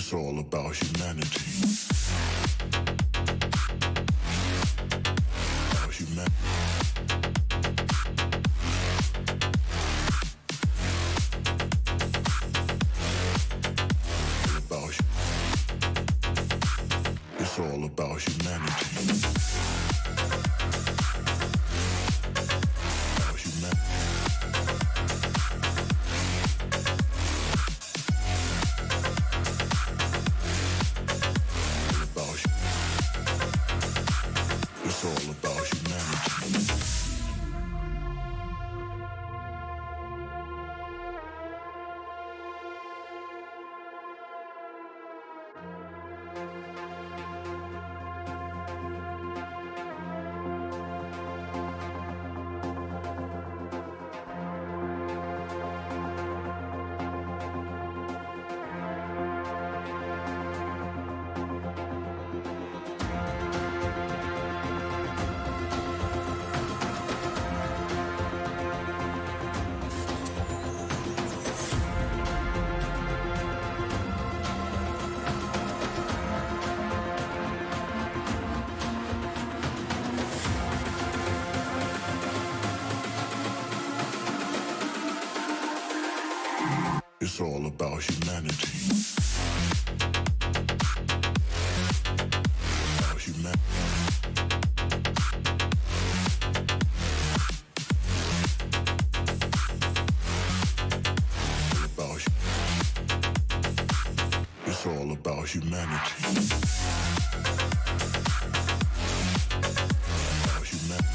It's all about humanity. About humanity. It's all about humanity. About humanity. It's all about humanity. It's all about humanity. About humanity. It's all about humanity. About humanity.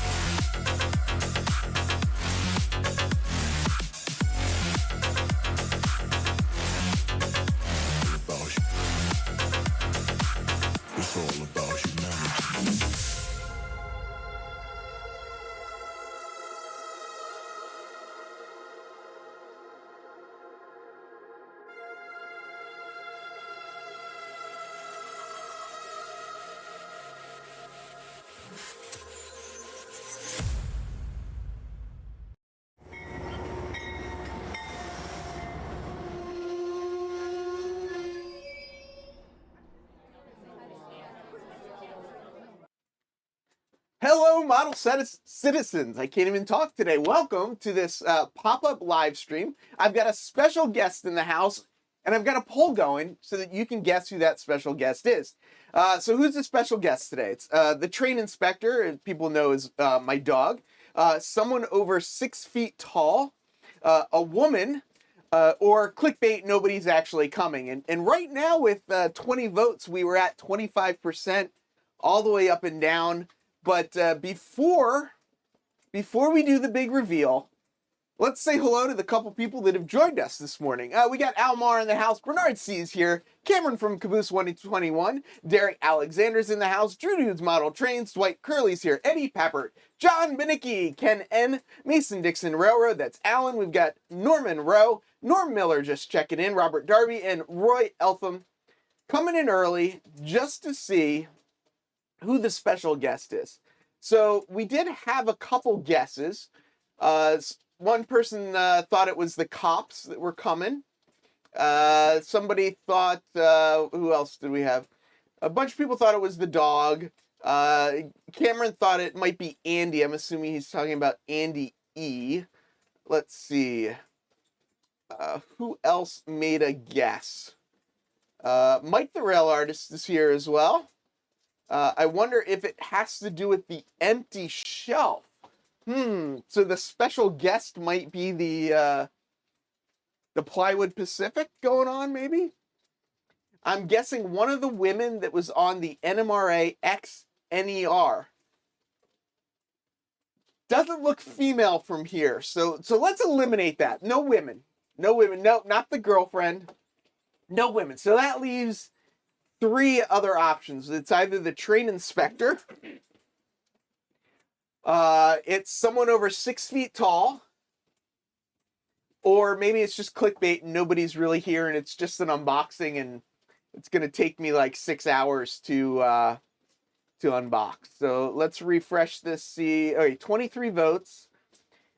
It's all about humanity. Hello, model citizens. I can't even talk today. Welcome to this pop-up live stream. I've got a special guest in the house, and I've got a poll going so that you can guess who that special guest is. So who's the special guest today? It's the train inspector, as people know is my dog, someone over 6 feet tall, a woman, or clickbait, nobody's actually coming. And right now with 20 votes, we were at 25%, all the way up and down. But before we do the big reveal, let's say hello to the couple people that have joined us this morning. We got Almar in the house, Bernard C is here, Cameron from Caboose 121, Derek Alexander's in the house, Drew Dudes Model Trains, Dwight Curley's here, Eddie Pappert, John Binicki, Ken N, Mason Dixon Railroad, that's Alan. We've got Norman Rowe, Norm Miller just checking in, Robert Darby, and Roy Eltham coming in early just to see who the special guest is. So we did have a couple guesses. One person thought it was the cops that were coming. Somebody thought, who else did we have? A bunch of people thought it was the dog. Cameron thought it might be Andy. I'm assuming he's talking about Andy E. Let's see. Who else made a guess? Mike the Rail Artist is here as well. I wonder if it has to do with the empty shelf. So the special guest might be the Plywood Pacific going on, maybe? I'm guessing one of the women that was on the NMRA XNER. Doesn't look female from here, so let's eliminate that. No women. No women. No, not the girlfriend. No women. So that leaves 3 other options. It's either the train inspector, it's someone over 6 feet tall, or maybe it's just clickbait and nobody's really here and it's just an unboxing and it's going to take me like 6 hours to unbox. So let's refresh this, see, all right, 23 votes.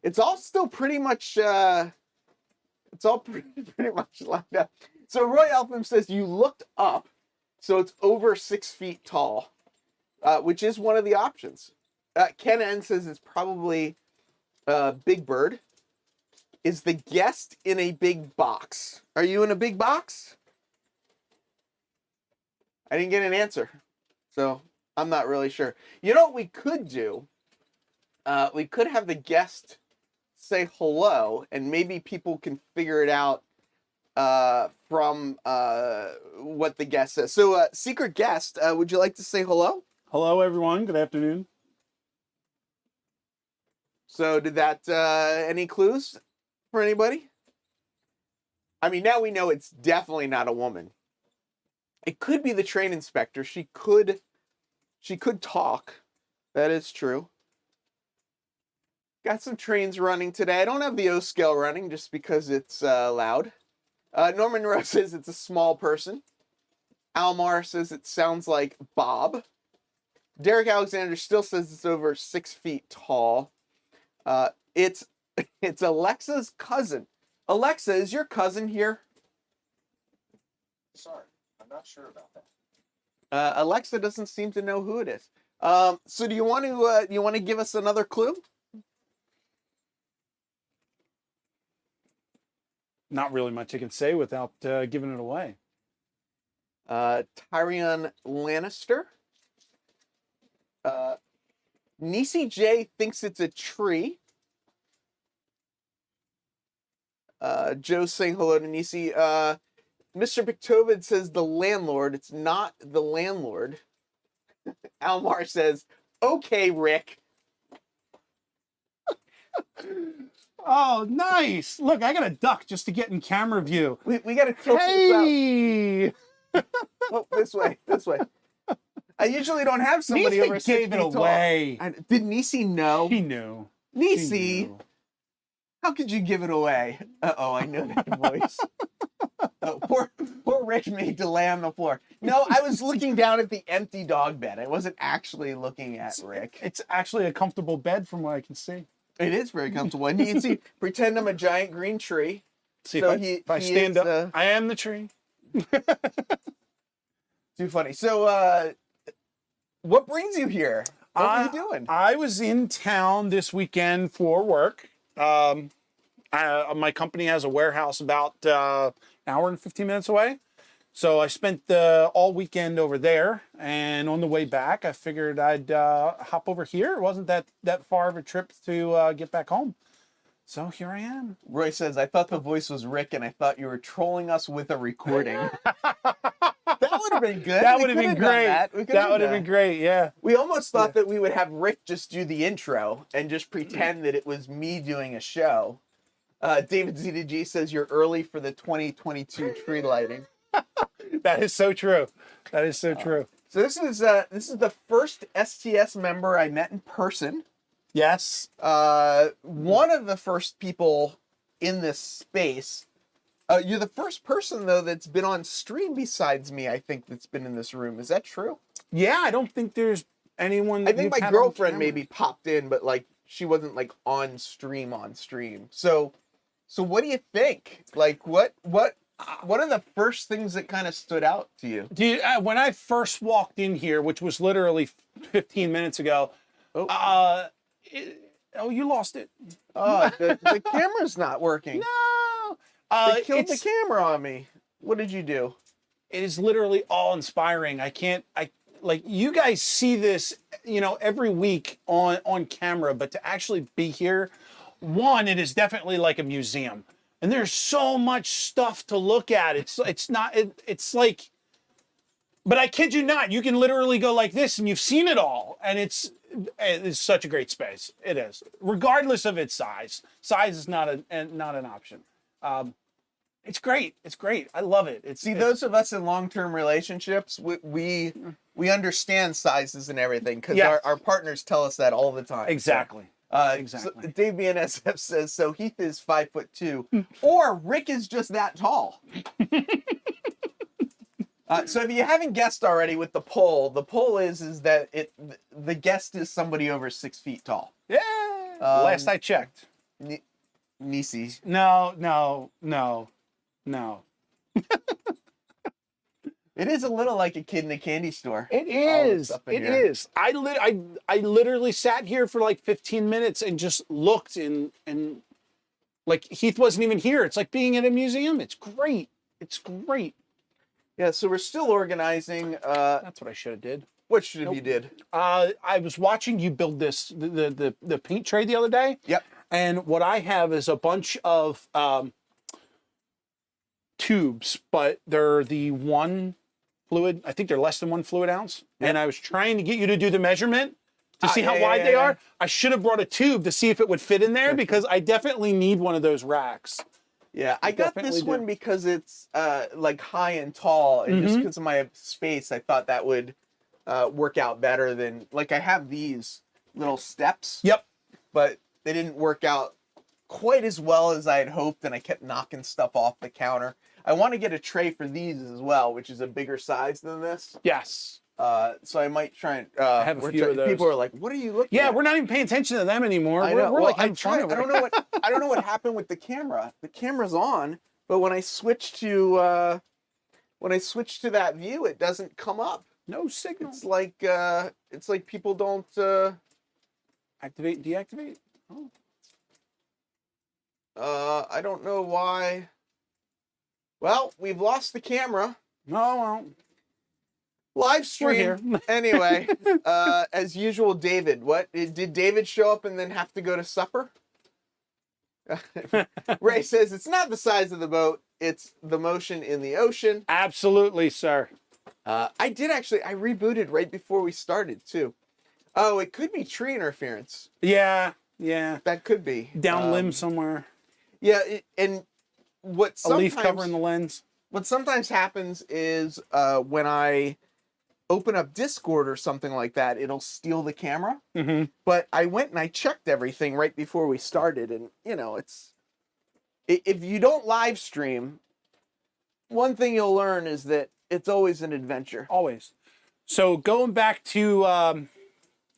It's all still pretty much, it's all pretty much lined up. So Roy Elpham says you looked up, so it's over 6 feet tall, which is one of the options. Ken N says it's probably Big Bird. Is the guest in a big box? Are you in a big box? I didn't get an answer, so I'm not really sure. You know what we could do? We could have the guest say hello, and maybe people can figure it out from what the guest says. So, secret guest, would you like to say hello? Hello, everyone. Good afternoon. So, did that any clues for anybody? I mean, now we know it's definitely not a woman. It could be the train inspector. She could talk. That is true. Got some trains running today. I don't have the O scale running just because it's loud. Norman Rose says it's a small person. Almar says it sounds like Bob. Derek Alexander still says it's over 6 feet tall. It's Alexa's cousin. Alexa, is your cousin here? Sorry, I'm not sure about that. Alexa doesn't seem to know who it is. So do you want to give us another clue? Not really much I can say without giving it away. Tyrion Lannister. Nisi J thinks it's a tree. Joe's saying hello to Nisi. Mr. Pictovid says the landlord. It's not the landlord. Almar says, okay, Rick. Oh, nice. Look, I got a duck just to get in camera view. We got to tilt Hey! this out. Oh, this way. I usually don't have somebody Nisi over 6 gave feet it tall. away. Did Nisi know? He knew. Nisi, He knew. how could you give it away? Uh-oh, I know that voice. Oh, poor Rick made to lay on the floor. No, I was looking down at the empty dog bed. I wasn't actually looking at Rick. It's actually a comfortable bed from what I can see. It is very comfortable. And you can see, pretend I'm a giant green tree. See, So if I he stand is, up, I am the tree. Too funny. So, what brings you here? What are you doing? I was in town this weekend for work. My company has a warehouse about an hour and 15 minutes away. So I spent all weekend over there, and on the way back, I figured I'd hop over here. It wasn't that far of a trip to get back home. So here I am. Roy says, I thought the voice was Rick, and I thought you were trolling us with a recording. That would have been good. That would have been great. That would have been great, yeah. We almost thought that we would have Rick just do the intro and just pretend that it was me doing a show. David ZDG says you're early for the 2022 tree lighting. That is so true. That is so true. So this is the first STS member I met in person. Yes. One of the first people in this space. You're the first person though that's been on stream besides me, I think, that's been in this room. Is that true? Yeah, I don't think there's anyone. I think my girlfriend maybe popped in, but like she wasn't like on stream. So what do you think? Like what are the first things that kind of stood out to you? Dude, when I first walked in here, which was literally 15 minutes ago, you lost it. Oh, the camera's not working. No. They killed the camera on me. What did you do? It is literally awe-inspiring. Like you guys see this, every week on camera, but to actually be here, one, it is definitely like a museum. And there's so much stuff to look at. It's like, but I kid you not, you can literally go like this and you've seen it all. And it's such a great space. It is, regardless of its size. Size is not an option. It's great. It's great. I love it. Those of us in long-term relationships, we understand sizes and everything because our partners tell us that all the time. Exactly. Exactly. So Dave BNSF says, so Heath is 5'2", or Rick is just that tall. So if you haven't guessed already with the poll is that the guest is somebody over 6 feet tall. Yeah. Last I checked. Nisi. No. It is a little like a kid in a candy store. It All the is. stuff in It here. is. I literally sat here for like 15 minutes and just looked and like Heath wasn't even here. It's like being in a museum. It's great. It's great. Yeah, so we're still organizing. That's what I should have did. What should have you did? I was watching you build this the paint tray the other day. Yep. And what I have is a bunch of tubes, but they're the one fluid. I think they're less than 1 fluid ounce. Yep. And I was trying to get you to do the measurement to see how yeah, wide yeah, they yeah. are. I should have brought a tube to see if it would fit in there because I definitely need one of those racks. Yeah, I got definitely this do. one because it's like high and tall, and just because of my space, I thought that would work out better than like I have these little steps. Yep. But they didn't work out quite as well as I had hoped, and I kept knocking stuff off the counter. I want to get a tray for these as well, which is a bigger size than this. Yes. So I might try and have a few of those. People are like, "What are you looking Yeah, at?" we're not even paying attention to them anymore. I We're, know. we're Well, like having fun over I don't it. know what I don't know what happened with the camera. The camera's on, but when I switch to that view, it doesn't come up. No signal. It's like people don't Activate, deactivate. I don't know why. Well, we've lost the camera. No, well, Live we're stream. here. Anyway, as usual, David. What did David show up and then have to go to supper? Ray says it's not the size of the boat; it's the motion in the ocean. Absolutely, sir. I rebooted right before we started too. Oh, it could be tree interference. Yeah, yeah. That could be Down limb somewhere. Yeah, and what A leaf covering the lens. what sometimes happens is when I open up Discord or something like that, it'll steal the camera. Mm-hmm. But I went and I checked everything right before we started, and it's if you don't live stream, one thing you'll learn is that it's always an adventure. Always. So going back to, oh,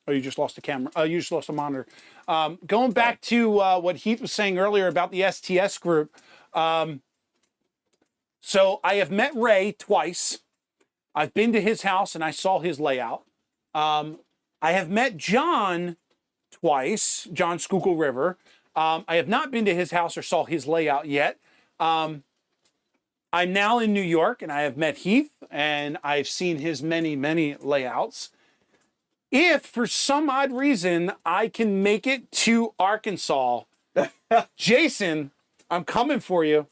you just lost the camera. Oh, you just lost the monitor. Going back to what Heath was saying earlier about the STS group. So I have met Ray twice. I've been to his house and I saw his layout. I have met John twice, John Schuylkill River. I have not been to his house or saw his layout yet. I'm now in New York and I have met Heath and I've seen his many, many layouts. If for some odd reason I can make it to Arkansas, Jason, I'm coming for you.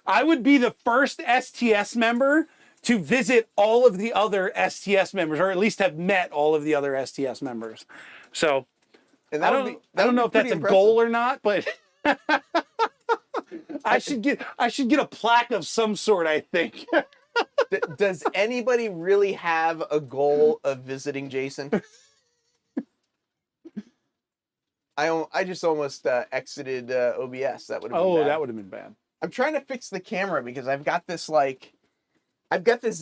I would be the first STS member to visit all of the other STS members, or at least have met all of the other STS members. So And I that don't, would be, I don't know if that's a goal or not, but I should get a plaque of some sort, I think. Does anybody really have a goal of visiting Jason? I just almost exited OBS. That would have been Oh, bad. that would have been bad. I'm trying to fix the camera because I've got this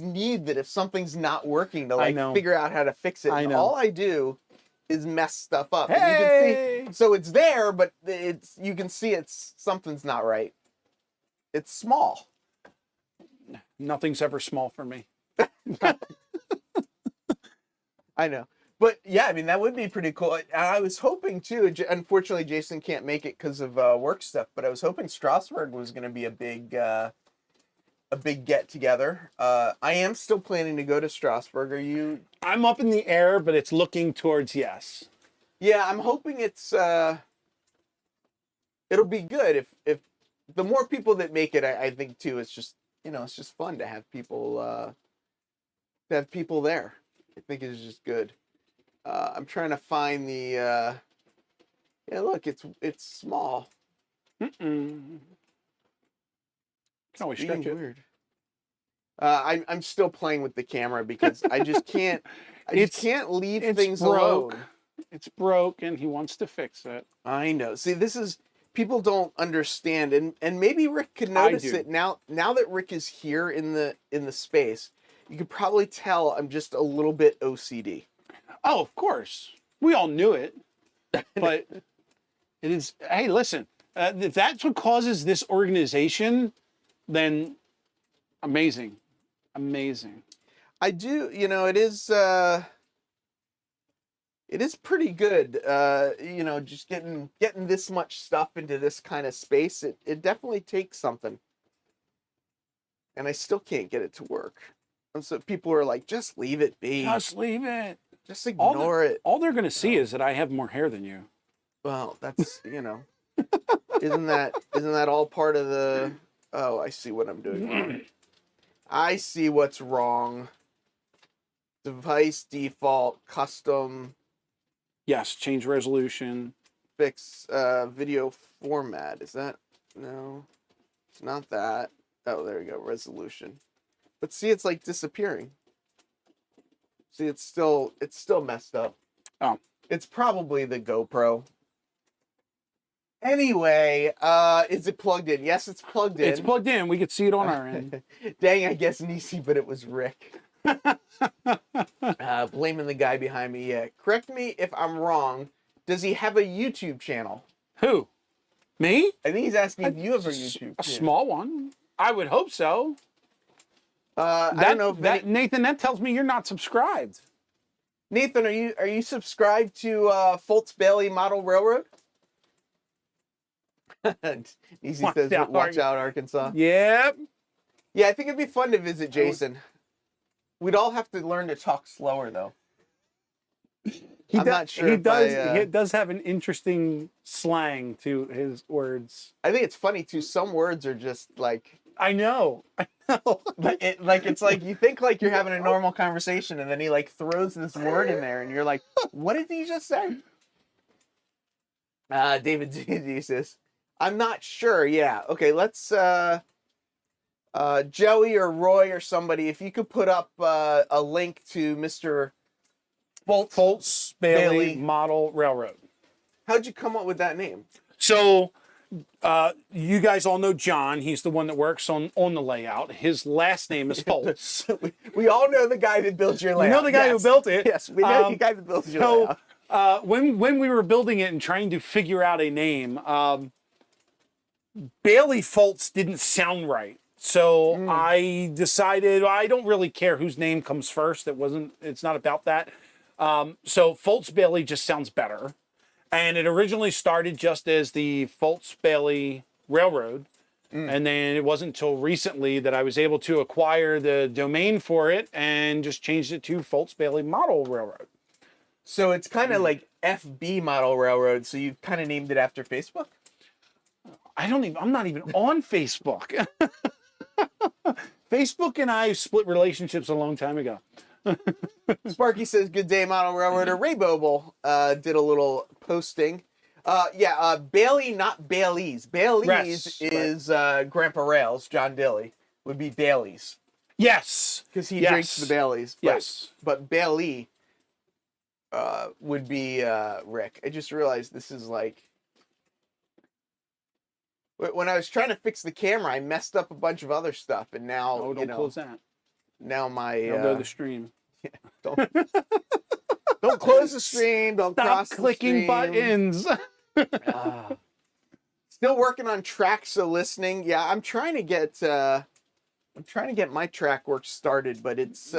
need that if something's not working to know. figure out how to fix it. I And know. all I do is mess stuff up. Hey! And you can see, so it's there, but you can see something's not right. It's small. Nothing's ever small for me. I know. But yeah, I mean, that would be pretty cool. I was hoping too, unfortunately, Jason can't make it because of work stuff, but I was hoping Strasbourg was going to be a big get together. I am still planning to go to Strasbourg. Are you? I'm up in the air, but it's looking towards yes. Yeah, I'm hoping it'll be good if the more people that make it, I think too, it's just fun to have people there. I think it's just good. I'm trying to find the yeah, look, it's small. Can always Being stretch it. weird. I'm still playing with the camera because I just can't can't leave It's things broke. alone. It's broke and he wants to fix it. I know. See, this is people don't understand, and maybe Rick could I notice do. it now that Rick is here in the space. You could probably tell I'm just a little bit OCD. Oh, of course. We all knew it. But it is, hey, listen, if that's what causes this organization, then amazing. Amazing. I do, it is pretty good. Just getting this much stuff into this kind of space, it definitely takes something. And I still can't get it to work. And so people are like, just leave it be. Just leave it. Just ignore it. All they're going to see is that I have more hair than you. Well, that's, isn't that all part of the, oh, I see what I'm doing wrong. I see what's wrong. Device default, custom, Yes, change resolution. fix video format. Is that, no, it's not that. Oh, there we go, resolution. But see, it's like disappearing. See, it's still messed up. Oh. It's probably the GoPro. Anyway, is it plugged in? Yes, it's plugged in. It's plugged in. We could see it on our end. Dang, I guess Nisi, but it was Rick. Blaming the guy behind me. Yeah, correct me if I'm wrong. Does he have a YouTube channel? Who? Me? I think he's asking if you have a YouTube A channel. small one. I would hope so. I don't know if Nathan, that tells me you're not subscribed. Nathan, are you subscribed to Fultz Bailey Model Railroad? Easy says, watch out, Arkansas. Yep. Yeah, I think it'd be fun to visit Jason. We'd all have to learn to talk slower, though. I'm not sure. He does have an interesting slang to his words. I think it's funny too. Some words are just like, I know. it's like you think like you're having a normal conversation, and then he like throws this word in there, and you're like, "What did he just say?" David Jesus, I'm not sure. Yeah. Okay. Let's Joey or Roy or somebody, if you could put up a link to Mr. Fultz Bailey Model Railroad. How'd you come up with that name? So, you guys all know John. He's the one that works on the layout. His last name is Fultz. we all know the guy that built your layout. You know the guy who built it. Yes, we know the guy that built your layout. When we were building it and trying to figure out a name, Bailey Fultz didn't sound right. So I decided I don't really care whose name comes first. It's not about that. So Fultz Bailey just sounds better. And it originally started just as the Fultz Bailey Railroad. And then it wasn't until recently that I was able to acquire the domain for it and just changed it to Fultz Bailey Model Railroad. So it's kind of like FB Model Railroad. So you kind of named it after Facebook? I'm not even on Facebook. Facebook and I split relationships a long time ago. Sparky says, good day, Model Railroader. Ray Boble did a little posting. Bailey, not Bailey's. Bailey's is Grandpa Rails, John Dilly, would be Bailey's. Yes. Because he drinks the Baileys. But Bailey would be Rick. I just realized this is like... When I was trying to fix the camera, I messed up a bunch of other stuff, and now don't close that. Now my I'll go to the stream. Yeah, don't close the stream. Don't stop clicking buttons. Still working on Traxa listening. Yeah, I'm trying to get my track work started, but it's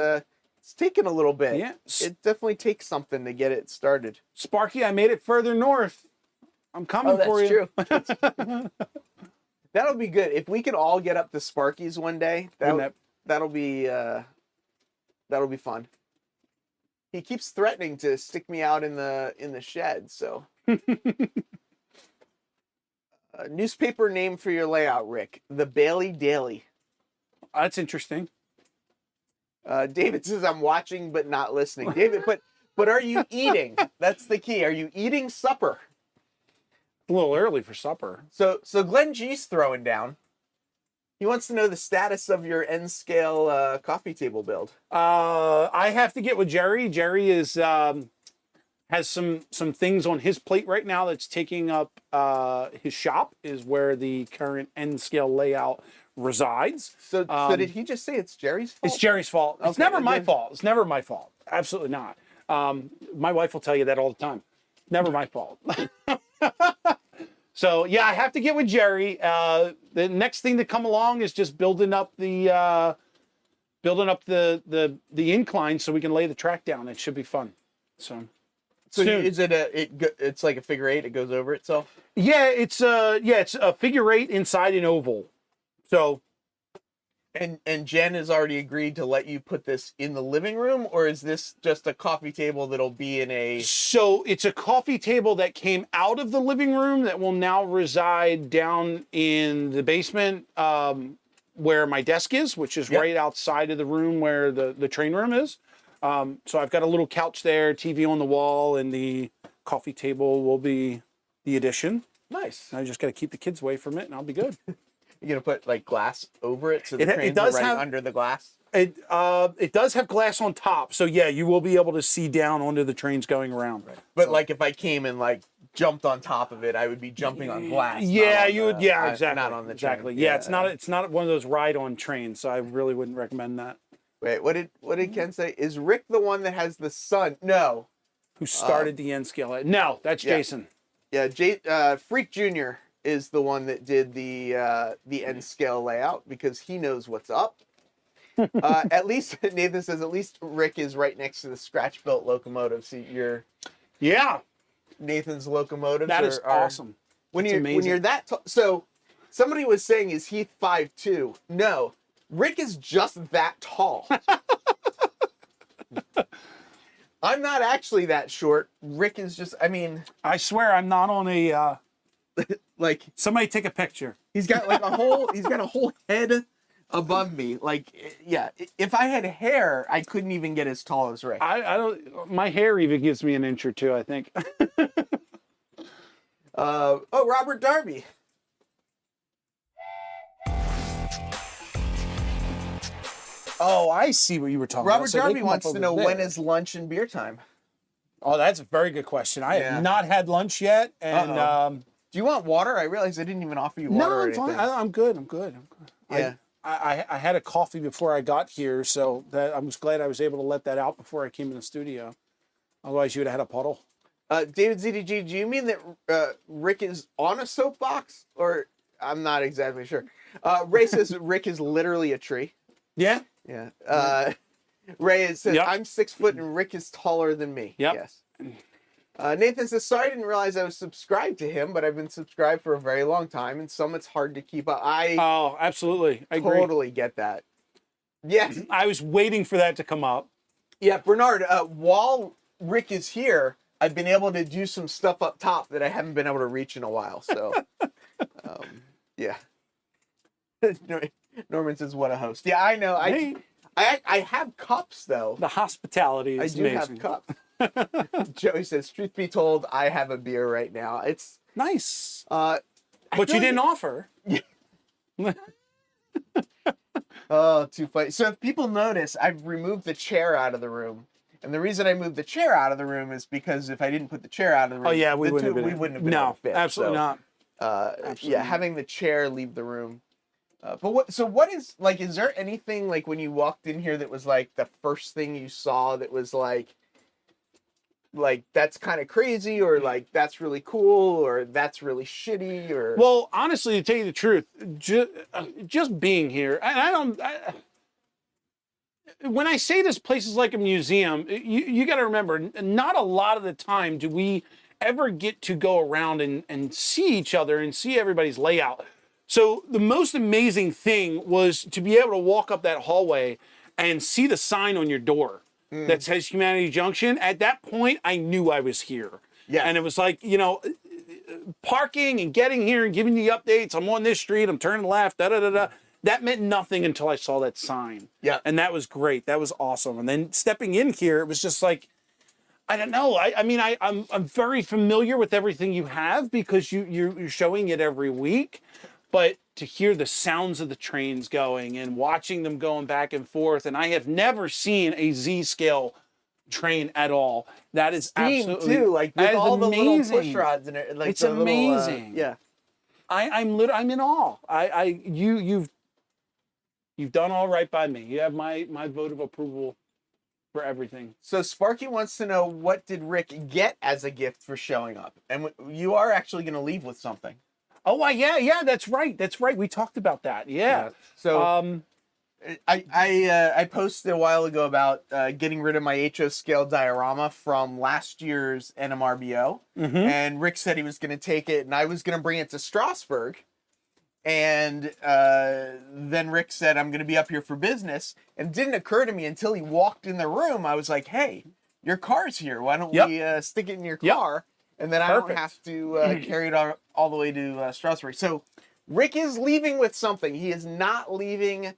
taking a little bit. Yeah, it definitely takes something to get it started. Sparky, I made it further north. I'm coming for you. That's true. That'll be good. If we could all get up to Sparky's one day, that'll be fun. He keeps threatening to stick me out in the shed, so. Newspaper name for your layout, Rick. The Bailey Daily. That's interesting. David says, I'm watching but not listening. David, but are you eating? That's the key. Are you eating supper? A little early for supper. So Glenn G's throwing down. He wants to know the status of your N-scale coffee table build. I have to get with Jerry. Jerry has some things on his plate right now that's taking up his shop, is where the current N-scale layout resides. So did he just say it's Jerry's fault? It's Jerry's fault. Okay. It's never my fault. It's never my fault. Absolutely not. My wife will tell you that all the time. Never my fault. So yeah, I have to get with Jerry. The next thing to come along is just building up the building up the incline so we can lay the track down. It should be fun. So soon. is it it's like a figure eight? It goes over itself. Yeah, it's a figure eight inside an oval. So. And Jen has already agreed to let you put this in the living room, or is this just a coffee table that'll be in a... So it's a coffee table that came out of the living room that will now reside down in the basement where my desk is, which is right outside of the room where the train room is. So I've got a little couch there, TV on the wall, and the coffee table will be the addition. Nice. I just got to keep the kids away from it, and I'll be good. You're gonna put like glass over it so the trains are right under the glass? It does have glass on top, so yeah, you will be able to see down onto the trains going around. Right. But like if I came and like jumped on top of it, I would be jumping on glass. Yeah, you would. Yeah, exactly. Not on the exactly. train. Yeah, it's not one of those ride-on trains, so I really wouldn't recommend that. Wait, what did Ken say? Is Rick the one that has the sun? No. Who started the end scale? No, that's Jason. Yeah, Freak Jr. is the one that did the end scale layout because he knows what's up. At least Nathan says at least Rick is right next to the scratch built locomotive. See Nathan's locomotives. That is awesome. When you're that tall. So somebody was saying, is he 5'2"? No, Rick is just that tall. I'm not actually that short. Rick is just. I mean, I swear I'm not on a. Like somebody take a picture. He's got like he's got a whole head above me. Like, yeah, if I had hair, I couldn't even get as tall as Rick. I don't, my hair even gives me an inch or two, I think. Robert Darby. Oh, I see what you were talking Robert about. Darby wants to know when is lunch and beer time. Oh, that's a very good question. I have not had lunch yet, and do you want water? I realized I didn't even offer you water. No, I'm fine. I'm good. Yeah. I had a coffee before I got here, so that I was glad I was able to let that out before I came in the studio. Otherwise, you would have had a puddle. David ZDG, do you mean that Rick is on a soapbox? Or I'm not exactly sure. Ray says Rick is literally a tree. Yeah? Yeah. Ray says, I'm 6 foot and Rick is taller than me. Yep. Yes. Nathan says, sorry, I didn't realize I was subscribed to him, but I've been subscribed for a very long time, and some it's hard to keep up. Oh, absolutely. I totally get that. Yes. I was waiting for that to come up. Yeah, Bernard, while Rick is here, I've been able to do some stuff up top that I haven't been able to reach in a while, so, yeah. Norman says, what a host. Yeah, I know. I have cups, though. The hospitality is amazing. I do have cups. Joey says, truth be told, I have a beer right now. It's nice. But you didn't offer. Oh, too funny. So if people notice, I've removed the chair out of the room. And the reason I moved the chair out of the room is because if I didn't put the chair out of the room, we wouldn't have been able to fit. Absolutely not. Yeah, having the chair leave the room. But what is, like, is there anything, like, when you walked in here that was, like, the first thing you saw that was, like that's kind of crazy, or like that's really cool, or that's really shitty, or... Well, honestly, to tell you the truth, just being here, and when I say this place is like a museum, you got to remember, not a lot of the time do we ever get to go around and see each other and see everybody's layout. So the most amazing thing was to be able to walk up that hallway and see the sign on your door that says Humanity Junction. At that point, I knew I was here. Yeah. And it was like, parking and getting here and giving the updates. I'm on this street. I'm turning left. Da-da-da-da. That meant nothing until I saw that sign. Yeah. And that was great. That was awesome. And then stepping in here, it was just like, I don't know. I'm very familiar with everything you have because you're showing it every week. But to hear the sounds of the trains going and watching them going back and forth, and I have never seen a Z-scale train at all. That is absolutely too, like with all the little push rods and it, like it's amazing. Yeah, I'm in awe. You've done all right by me. You have my vote of approval for everything. So Sparky wants to know, what did Rick get as a gift for showing up? And you are actually going to leave with something. Oh, yeah, that's right. We talked about that. Yeah. So, I posted a while ago about getting rid of my HO scale diorama from last year's NMRBO, and Rick said he was going to take it, and I was going to bring it to Strasbourg, and then Rick said I'm going to be up here for business, and it didn't occur to me until he walked in the room. I was like, hey, your car's here. Why don't we stick it in your car, and then I don't have to carry it all the way to Strasbourg. So Rick is leaving with something. He is not leaving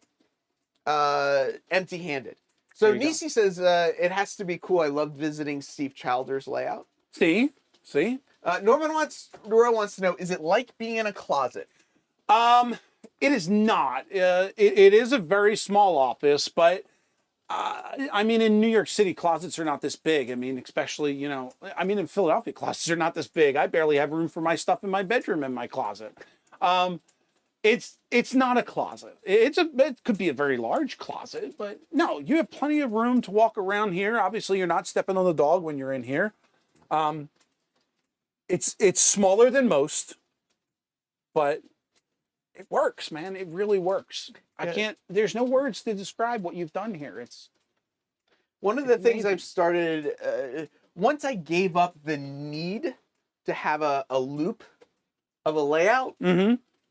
empty-handed. So Nisi says it has to be cool. I loved visiting Steve Childer's layout. See? Norman wants to know, is it like being in a closet? It is not. It is a very small office, but I mean, in New York City, closets are not this big. I mean, especially, you know, I mean, in Philadelphia, closets are not this big. I barely have room for my stuff in my bedroom in my closet. It's not a closet. It could be a very large closet, but no, you have plenty of room to walk around here. Obviously, you're not stepping on the dog when you're in here. It's smaller than most, but it works, man. It really works. There's no words to describe what you've done here. It's one of the things I've started, once I gave up the need to have a loop of a layout,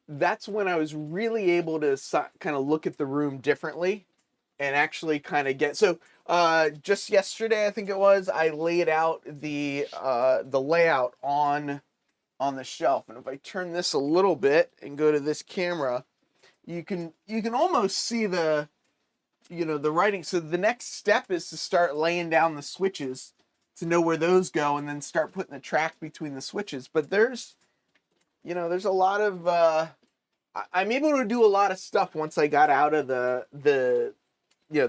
that's when I was really able to kind of look at the room differently and actually kind of get, so just yesterday, I think it was, I laid out the layout on the shelf. And if I turn this a little bit and go to this camera, you can almost see the writing. So the next step is to start laying down the switches to know where those go, and then start putting the track between the switches. But there's a lot of I'm able to do a lot of stuff once I got out of the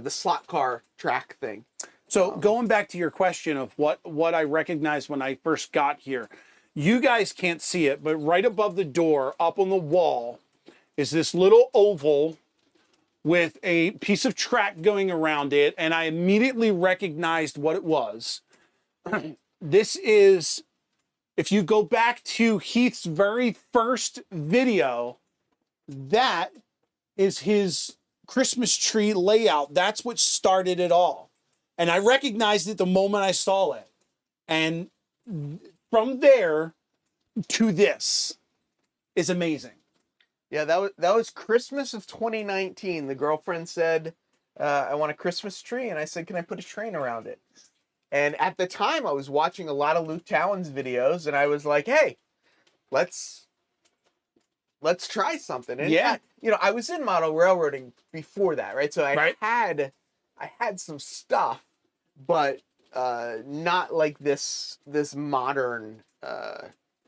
slot car track thing. So going back to your question of what I recognized when I first got here, you guys can't see it, but right above the door, up on the wall, is this little oval with a piece of track going around it, and I immediately recognized what it was. This is, if you go back to Heath's very first video, that is his Christmas tree layout. That's what started it all. And I recognized it the moment I saw it. And from there to this is amazing. Yeah, that was Christmas of 2019. The girlfriend said, I want a Christmas tree. And I said, can I put a train around it? And at the time, I was watching a lot of Luke Towan's videos, and I was like, hey, let's try something. And yeah. I was in model railroading before that, right? So I had some stuff, but not like this modern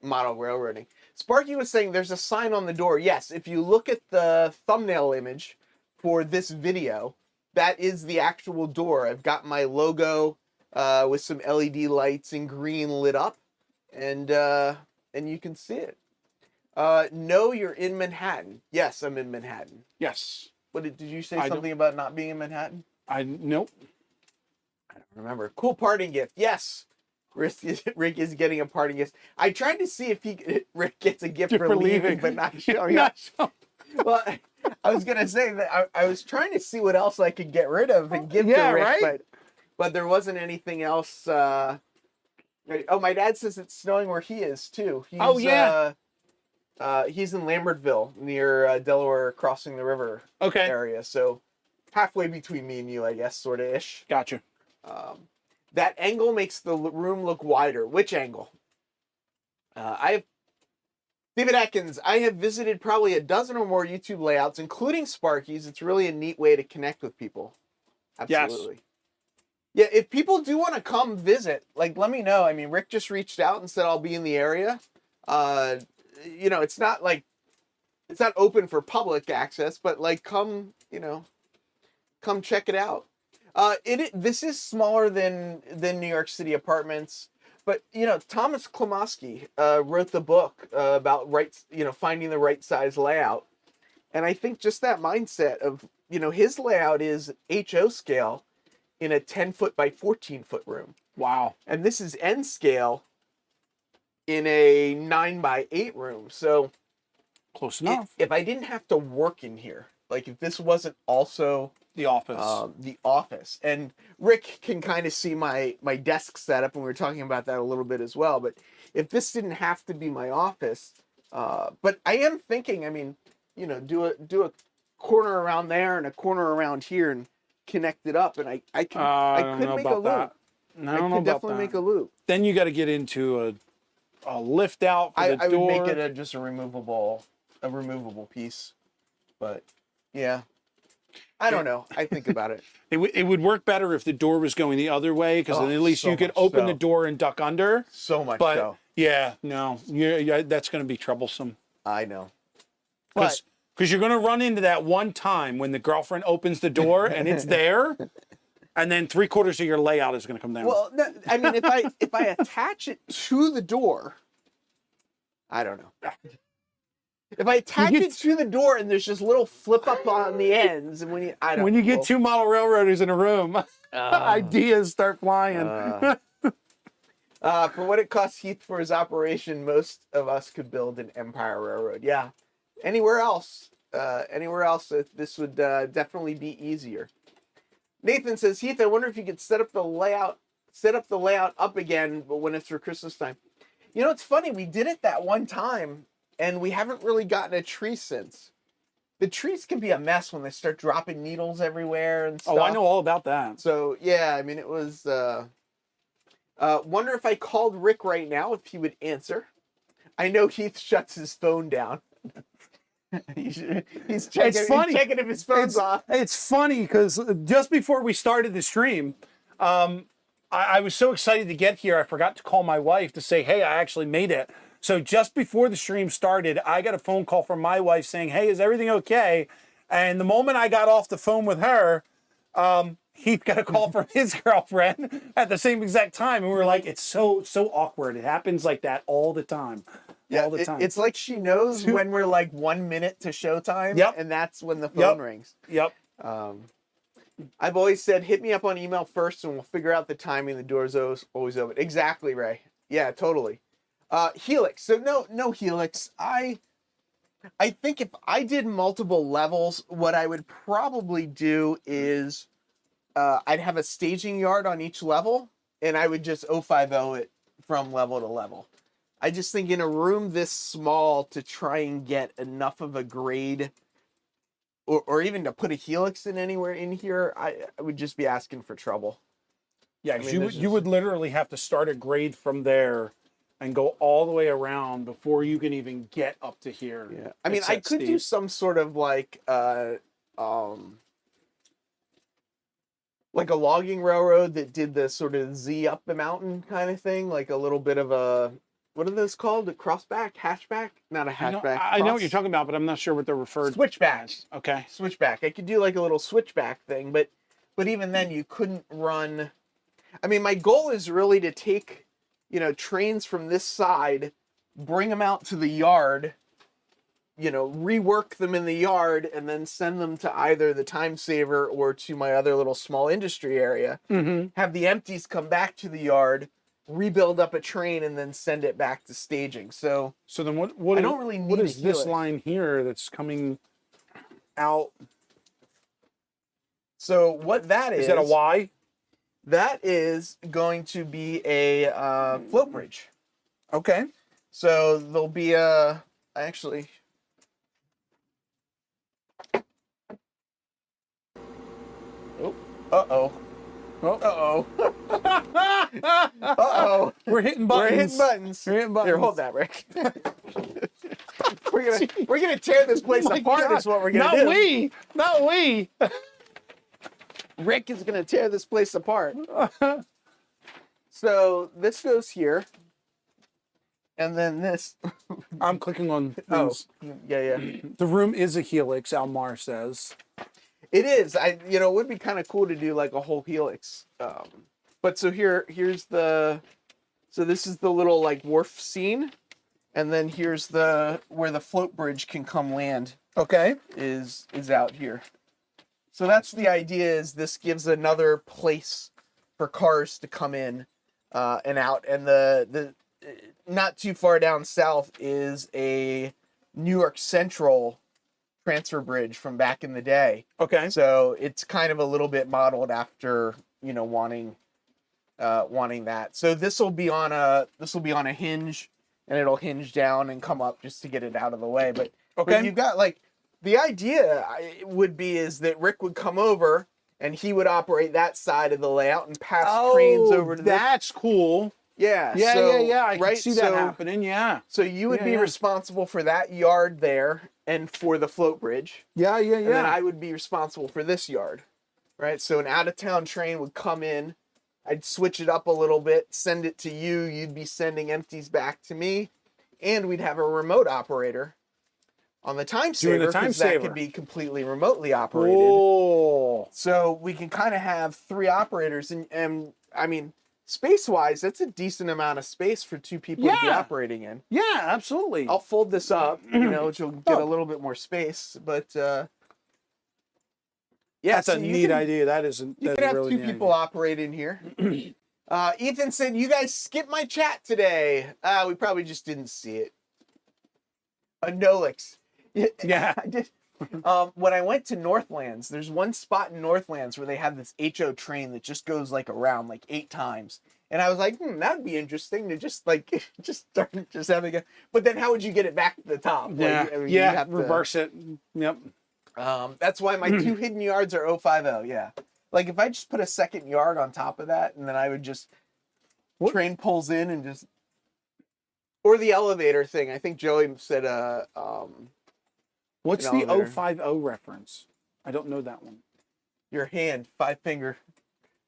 model railroading. Sparky was saying there's a sign on the door. Yes, if you look at the thumbnail image for this video, that is the actual door. I've got my logo with some LED lights in green lit up, and you can see it. No, you're in Manhattan. Yes, I'm in Manhattan. Yes. What did you say something about not being in Manhattan? Nope. I don't remember. Cool parting gift. Yes. Rick is getting a parting gift. I tried to see if Rick gets a gift for leaving, but not showing up. Well, I was gonna say that I was trying to see what else I could get rid of and give to Rick, but there wasn't anything else. Oh, my dad says it's snowing where he is too. He's in Lambertville near Delaware crossing the river area. So halfway between me and you, I guess, sort of ish. Gotcha. That angle makes the room look wider. Which angle? David Atkins, I have visited probably a dozen or more YouTube layouts, including Sparky's. It's really a neat way to connect with people. Absolutely. Yes. Yeah, if people do want to come visit, like, let me know. I mean, Rick just reached out and said I'll be in the area. It's not open for public access, but like, come check it out. This is smaller than New York City apartments, but Thomas Klomoski wrote the book about finding the right size layout, and I think just that mindset of his layout is HO scale in a 10-foot by 14-foot room. Wow. And this is N scale in a 9 by 8 room. So Close enough. If I didn't have to work in here, like if this wasn't also The office. the office, and Rick can kind of see my desk setup, and we were talking about that a little bit as well. But if this didn't have to be my office, but I am thinking, I mean, you know, do a corner around there and a corner around here and connect it up, and I could make a loop. I don't know about definitely that. make a loop. Then you got to get into a lift out for the I door. would make it just a removable piece, but yeah, I don't know. I think about it. It would work better if the door was going the other way, because then at least so you could much open so. the door and duck under. So much But so. yeah, no, that's going to be troublesome. I know. But Because you're going to run into that one time when the girlfriend opens the door and it's there, and then 3/4 of your layout is going to come down. well, no, I mean, if I attach it to the door, I don't know. If I attach it to the door and there's just little flip up on the ends, and when you get 2 model railroaders in a room, ideas start flying. For what it costs Heath for his operation, most of us could build an Empire Railroad. Yeah, anywhere else, this would definitely be easier. Nathan says, Heath, I wonder if you could set up the layout up again, but when it's for Christmas time. You know, it's funny. We did it that one time, and we haven't really gotten a tree since. The trees can be a mess when they start dropping needles everywhere and stuff. Oh, I know all about that. So yeah, I mean, it was. Wonder if I called Rick right now if he would answer. I know Heath shuts his phone down. he's checking if his phone's off. It's funny because just before we started the stream, I was so excited to get here, I forgot to call my wife to say, hey, I actually made it. So just before the stream started, I got a phone call from my wife saying, hey, is everything okay? And the moment I got off the phone with her, Heath got a call from his girlfriend at the same exact time. And we were like, it's so awkward. It happens like that all the time. Yeah, all the time. It's like she knows when we're like 1 minute to showtime. Yep. And that's when the phone rings. Yep. I've always said, hit me up on email first and we'll figure out the timing. The door's always open. Exactly, Ray. Yeah, totally. Helix. So no Helix. I think if I did multiple levels, what I would probably do is I'd have a staging yard on each level, and I would just 050 it from level to level. I just think in a room this small to try and get enough of a grade, or even to put a Helix in anywhere in here, I would just be asking for trouble. Yeah, because you would literally have to start a grade from there and go all the way around before you can even get up to here. Yeah, I mean, I could do some sort of like a logging railroad that did the sort of Z up the mountain kind of thing, like a little bit of a, what are those called? A crossback, hatchback? Not a hatchback. I know what you're talking about, but I'm not sure what they're referred. Switchback. Okay. Switchback. I could do like a little switchback thing, but even then you couldn't run. I mean, my goal is really to take, trains from this side, bring them out to the yard, rework them in the yard, and then send them to either the Time Saver or to my other little small industry area. Mm-hmm. Have the empties come back to the yard, rebuild up a train, and then send it back to staging. So then what I don't really need what is a this Helix. line here that's coming out? So what that is? Is that a Y? That is going to be a float bridge. Okay. So there'll be actually. Oh. Uh-oh. Oh. Uh-oh. Uh-oh. We're hitting buttons. We're hitting buttons. We're hitting buttons. Here, hold that, Rick. we're gonna tear this place Oh my apart. God. Is what we're gonna do. Not we. Rick is gonna tear this place apart. So this goes here, and then this. I'm clicking on Oh, things. yeah. The room is a helix, Almar says. It is. It would be kind of cool to do like a whole helix. But so here's the. So this is the little like wharf scene, and then here's where the float bridge can come land. Okay. Is out here. So that's the idea. Is this gives another place for cars to come in and out, and the not too far down south is a New York Central transfer bridge from back in the day. Okay. So it's kind of a little bit modeled after, you know, wanting that. So this will be on a hinge, and it'll hinge down and come up just to get it out of the way. But you've got like the idea would be is that Rick would come over and he would operate that side of the layout and pass trains over to this. That's cool. Yeah. Yeah. I can right, see that happening. Yeah. So you would be responsible for that yard there and for the float bridge. Yeah. And then I would be responsible for this yard. Right. So an out-of-town train would come in. I'd switch it up a little bit, send it to you. You'd be sending empties back to me. And we'd have a remote operator on the time saver, because that could be completely remotely operated. Oh. So we can kind of have 3 operators. And I mean, space-wise, that's a decent amount of space for 2 people to be operating in. Yeah, absolutely. I'll fold this up, you know, which will get a little bit more space. But yeah, that's a neat idea. That is you could have really 2 people operating here. Ethan said, "You guys skipped my chat today." We probably just didn't see it. Nolix. Yeah. I did. When I went to Northlands, there's one spot in Northlands where they have this HO train that just goes like around like 8 times. And I was like, that'd be interesting to just having a, but then how would you get it back to the top? Yeah. Like, I mean, you have to reverse it. Yep. That's why my 2 hidden yards are 050. Yeah. Like if I just put a second yard on top of that, and then I would just train pulls in and just, or the elevator thing. I think Joey said, what's the 050 reference? I don't know that one. Your hand, 5-finger,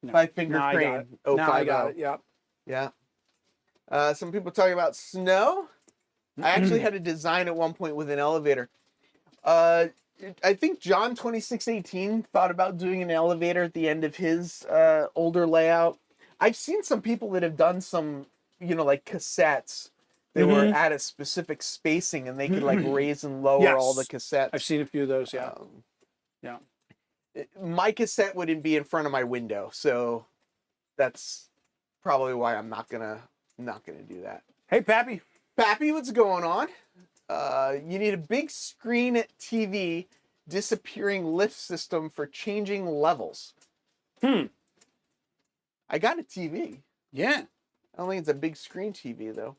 No. 5-finger No, crane. Now I got it. Yep. Yeah. Some people talking about snow. I actually had a design at one point with an elevator. I think John 2618 thought about doing an elevator at the end of his older layout. I've seen some people that have done some, you know, like cassettes. They were at a specific spacing, and they could like raise and lower all the cassettes. I've seen a few of those. Yeah. My cassette wouldn't be in front of my window, so that's probably why I'm not gonna do that. Hey, Pappy. Pappy, what's going on? You need a big screen TV disappearing lift system for changing levels. I got a TV. Yeah. I don't think it's a big screen TV though.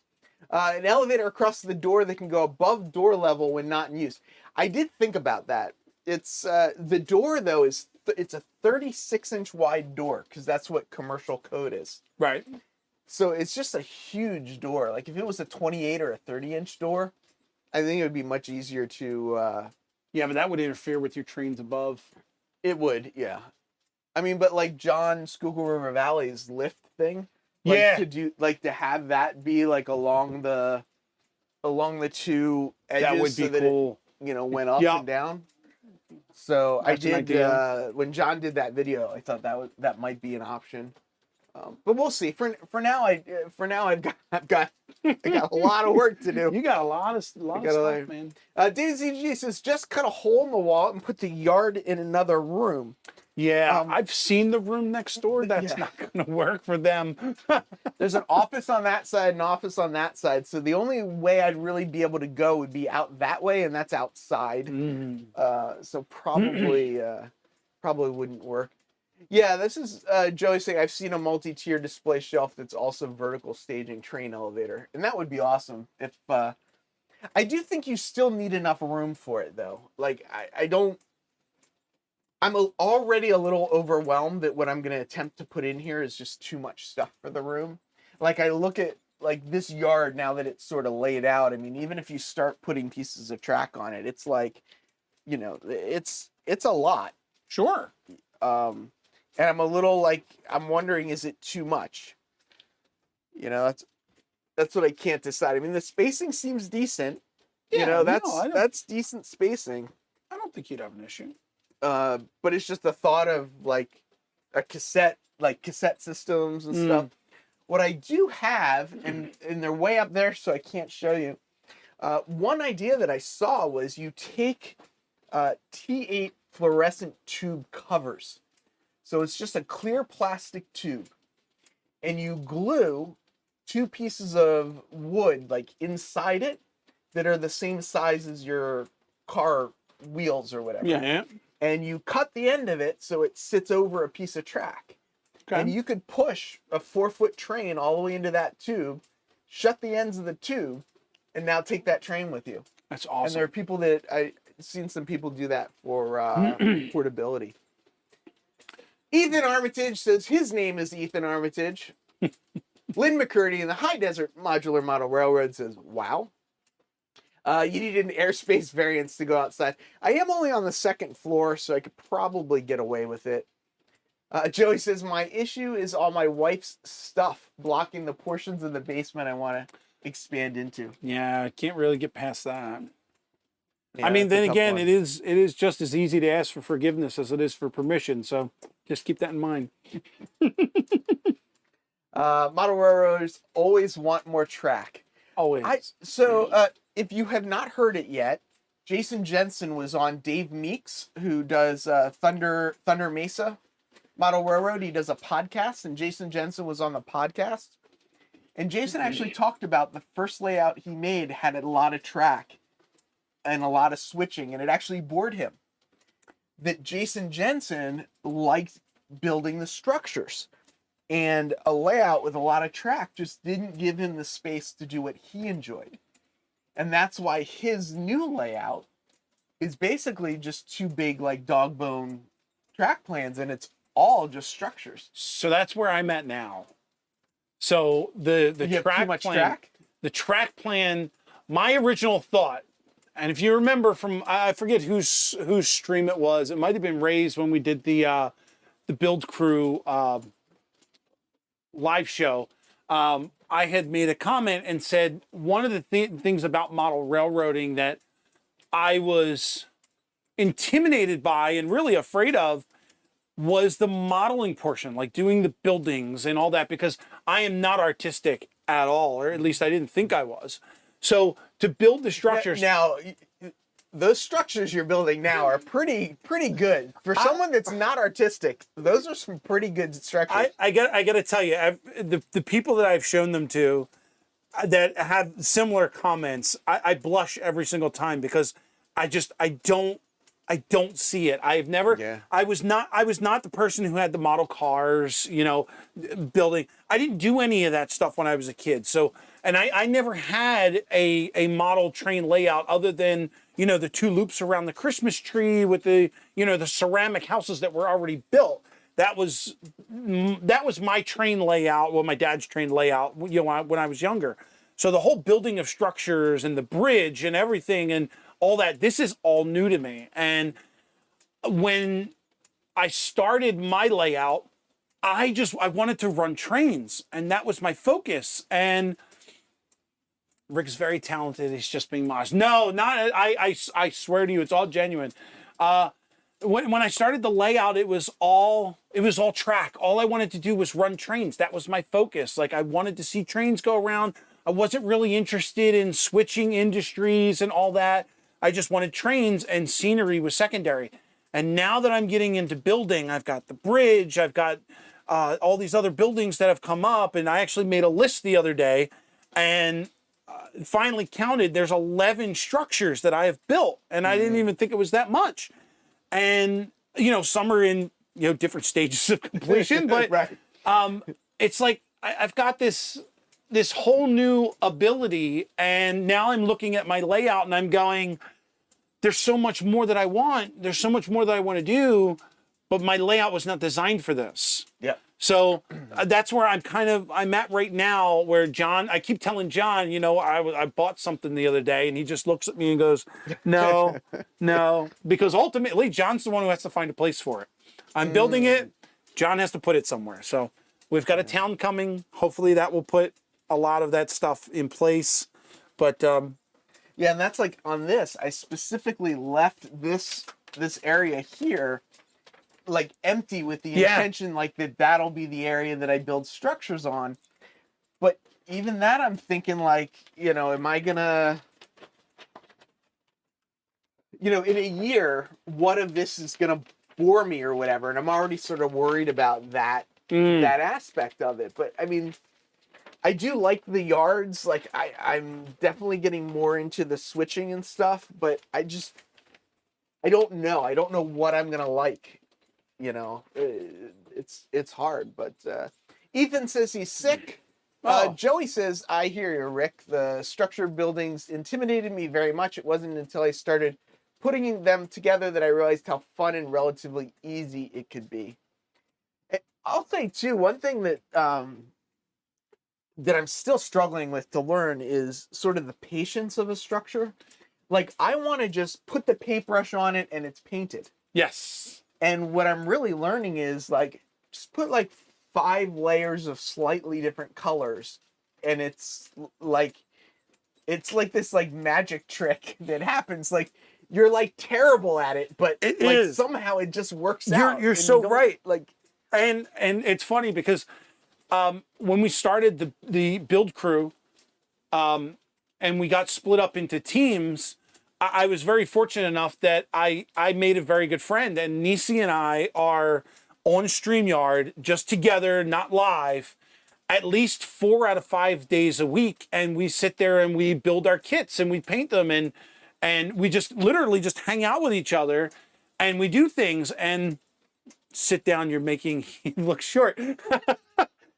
An elevator across the door that can go above door level when not in use. I did think about that. It's the door though it's a 36-inch wide door, because that's what commercial code is. Right. So it's just a huge door. Like if it was a 28 or a 30-inch door, I think it would be much easier to. Yeah, but that would interfere with your trains above. It would, yeah. I mean, but like John Schuylkill River Valley's lift thing, like to have that be like along the 2 edges, that would be so that cool. It, you know, went up and down. So That's I did when John did that video. I thought that might be an option. But we'll see. For now, I've got a lot of work to do. You got a lot of stuff, man. David ZG says, just cut a hole in the wall and put the yard in another room. Yeah, I've seen the room next door. That's not going to work for them. There's an office on that side and an office on that side. So the only way I'd really be able to go would be out that way, and that's outside. So probably wouldn't work. Yeah, this is Joey saying, I've seen a multi-tier display shelf that's also vertical staging train elevator. And that would be awesome. If I do think you still need enough room for it, though. Like, I'm already a little overwhelmed that what I'm going to attempt to put in here is just too much stuff for the room. Like, I look at, like, this yard now that it's sort of laid out. I mean, even if you start putting pieces of track on it, it's like, you know, it's a lot. Sure. And I'm a little like, I'm wondering, is it too much? You know, that's what I can't decide. I mean, the spacing seems decent. Yeah, you know, that's decent spacing. I don't think you'd have an issue. But it's just the thought of like a cassette systems and stuff. What I do have, and they're way up there, so I can't show you. One idea that I saw was you take T8 fluorescent tube covers. So it's just a clear plastic tube, and you glue 2 pieces of wood like inside it, that are the same size as your car wheels or whatever. Yeah. And you cut the end of it so it sits over a piece of track. Okay. And you could push a 4-foot train all the way into that tube, shut the ends of the tube, and now take that train with you. That's And awesome. there are people that I've seen some people do that for portability. Ethan Armitage says his name is Ethan Armitage. Lynn McCurdy in the High Desert Modular Model Railroad says, wow. You need an airspace variance to go outside. I am only on the second floor, so I could probably get away with it. Joey says, my issue is all my wife's stuff blocking the portions of the basement I want to expand into. Yeah, I can't really get past that. Yeah, I mean, that's a then tough again, one. it is just as easy to ask for forgiveness as it is for permission. So just keep that in mind. Model railroaders always want more track. Always. If you have not heard it yet, Jason Jensen was on Dave Meeks, who does Thunder Mesa Model Railroad. He does a podcast, and Jason Jensen was on the podcast. And Jason actually talked about the first layout he made had a lot of track and a lot of switching, and it actually bored him. That Jason Jensen liked building the structures. And a layout with a lot of track just didn't give him the space to do what he enjoyed. And that's why his new layout is basically just two big, like, dog bone track plans, and it's all just structures. So that's where I'm at now. So the You have track too much plan, track? the track plan, my original thought, and if you remember from, I forget whose stream it was. It might have been Ray's when we did the Build Crew live show. I had made a comment and said one of the things about model railroading that I was intimidated by and really afraid of was the modeling portion, like doing the buildings and all that, because I am not artistic at all, or at least I didn't think I was. So to build the structures. Now, those structures you're building now are pretty good. For someone that's not artistic, those are some pretty good structures. I got to tell you, the people that I've shown them to that have similar comments, I blush every single time because I don't see it. I've never. Yeah. I was not the person who had the model cars, building. I didn't do any of that stuff when I was a kid. So, and I never had a model train layout other than the two loops around the Christmas tree with the the ceramic houses that were already built. That was my train layout. Well, my dad's train layout. When I was younger. So the whole building of structures and the bridge and everything and all that, this is all new to me. And when I started my layout, I wanted to run trains, and that was my focus. And Rick's very talented. He's just being modest. No, not. I swear to you, it's all genuine. When I started the layout, it was all track. All I wanted to do was run trains. That was my focus. Like, I wanted to see trains go around. I wasn't really interested in switching industries and all that. I just wanted trains, and scenery was secondary. And now that I'm getting into building, I've got the bridge, I've got all these other buildings that have come up, and I actually made a list the other day and finally counted, there's 11 structures that I have built, and I didn't even think it was that much. And, some are in, different stages of completion, but Right. It's like I've got this whole new ability, and now I'm looking at my layout and I'm going, there's so much more that I want. There's so much more that I want to do, but my layout was not designed for this. Yeah. So that's where I'm at right now, where John, I keep telling John, I bought something the other day, and he just looks at me and goes, no, because ultimately John's the one who has to find a place for it. I'm building it. John has to put it somewhere. So we've got a town coming. Hopefully that will put a lot of that stuff in place. But Yeah, and that's like on this, I specifically left this area here like empty with the intention like that'll be the area that I build structures on. But even that, I'm thinking like, am I gonna, in a year, what if this is gonna bore me or whatever? And I'm already sort of worried about that aspect of it. But I mean, I do like the yards. Like I'm definitely getting more into the switching and stuff, but I don't know. I don't know what I'm gonna like. You know, it's hard. But Ethan says he's sick. Oh. Joey says, I hear you, Rick. The structured buildings intimidated me very much. It wasn't until I started putting them together that I realized how fun and relatively easy it could be. I'll say too, one thing that that I'm still struggling with to learn is sort of the patience of a structure. Like I want to just put the paintbrush on it and it's painted. Yes. And what I'm really learning is like just put like 5 layers of slightly different colors, and it's like this like magic trick that happens. Like you're like terrible at it, but It like is. Somehow it just works out. You're and so you don't, right. Like And it's funny because when we started the build crew, and we got split up into teams, I was very fortunate enough that I made a very good friend, and Nisi and I are on StreamYard just together, not live, at least 4 out of 5 days a week, and we sit there and we build our kits and we paint them, and we just literally just hang out with each other, and we do things. And sit down, you're making you look short.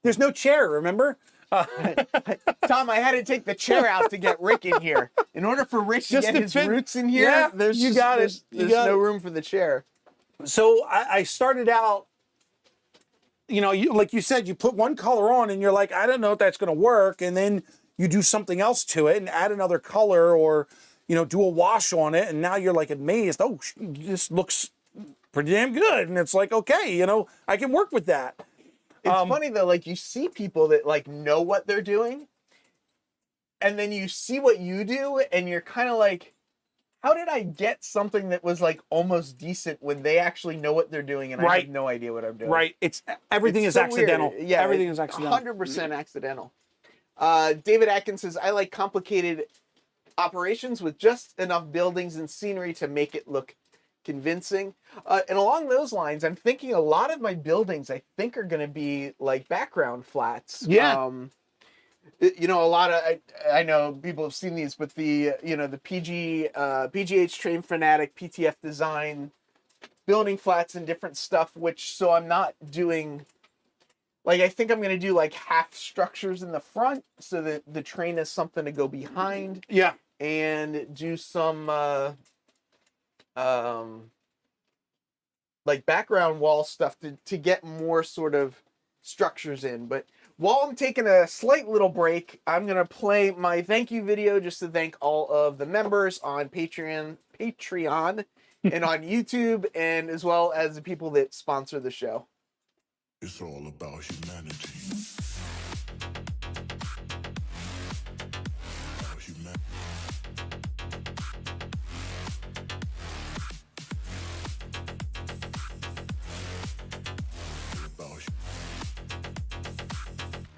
There's no chair, remember? Tom, I had to take the chair out to get Rick in here. In order for Rick to Just get to his fit- roots in here, Yeah, there's you just- got it. there's, You there's got no it. room for the chair. So I started out, you know, like you said, you put one color on and you're like, I don't know if that's going to work. And then you do something else to it and add another color, or, you know, do a wash on it. And now you're like amazed. Oh, this looks pretty damn good. And it's like, okay, you know, I can work with that. It's funny though, like you see people that like know what they're doing, and then you see what you do, and you're kind of like, how did I get something that was like almost decent when they actually know what they're doing and I Right. have no idea what I'm doing? Right. Everything It's is so accidental. weird. Yeah, Everything is accidental. 100% accidental. David Atkins says, I like complicated operations with just enough buildings and scenery to make it look convincing. And along those lines, I'm thinking a lot of my buildings, I think, are going to be like background flats. Yeah. You know, a lot of, I know people have seen these, but the, you know, the PGH Train Fanatic, PTF Design, building flats and different stuff, which, so I'm not doing, like, I think I'm going to do like half structures in the front so that the train has something to go behind, Yeah. and do some, like background wall stuff to get more sort of structures in. But while I'm taking a slight little break, I'm going to play my thank you video just to thank all of the members on Patreon and on YouTube, and as well as the people that sponsor the show. It's all about humanity. About humanity.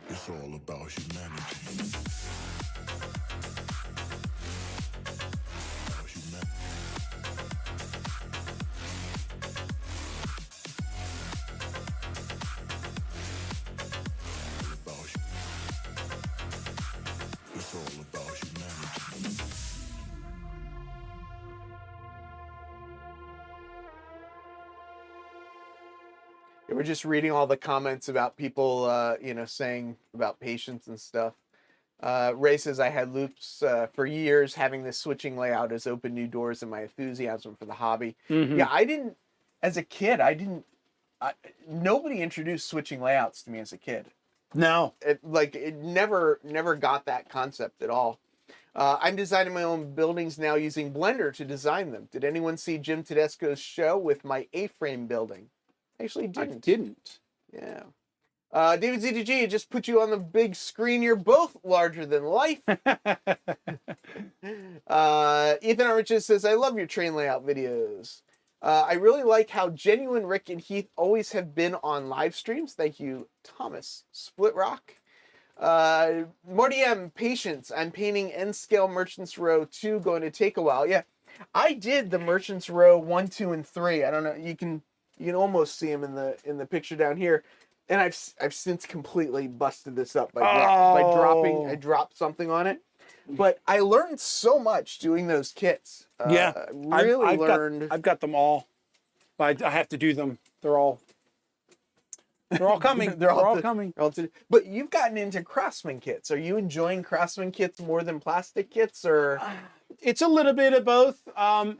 It's all about humanity. About humanity. It's all about humanity. We're just reading all the comments about people, you know, saying about patience and stuff. Ray says, I had loops for years. Having this switching layout has opened new doors in my enthusiasm for the hobby. Mhm. Yeah, I didn't, as a kid, nobody introduced switching layouts to me as a kid. No. It never got that concept at all. I'm designing my own buildings now using Blender to design them. Did anyone see Jim Tedesco's show with my A-frame building? I actually didn't. I didn't. Yeah. David ZDG, just put you on the big screen. You're both larger than life. Ethan Armitage says, I love your train layout videos. I really like how genuine Rick and Heath always have been on live streams. Thank you, Thomas. Split Rock. Marty M, patience. I'm painting N-scale Merchants Row 2, going to take a while. Yeah, I did the Merchants Row 1, 2, and 3. I don't know. You can almost see them in the picture down here. and I've since completely busted this up by Oh. I dropped something on it. But I learned so much doing those kits. Yeah, Really learned. I've got them all. I have to do them. They're all coming. They're all coming. But you've gotten into Craftsman kits. Are you enjoying Craftsman kits more than plastic kits, or? It's a little bit of both.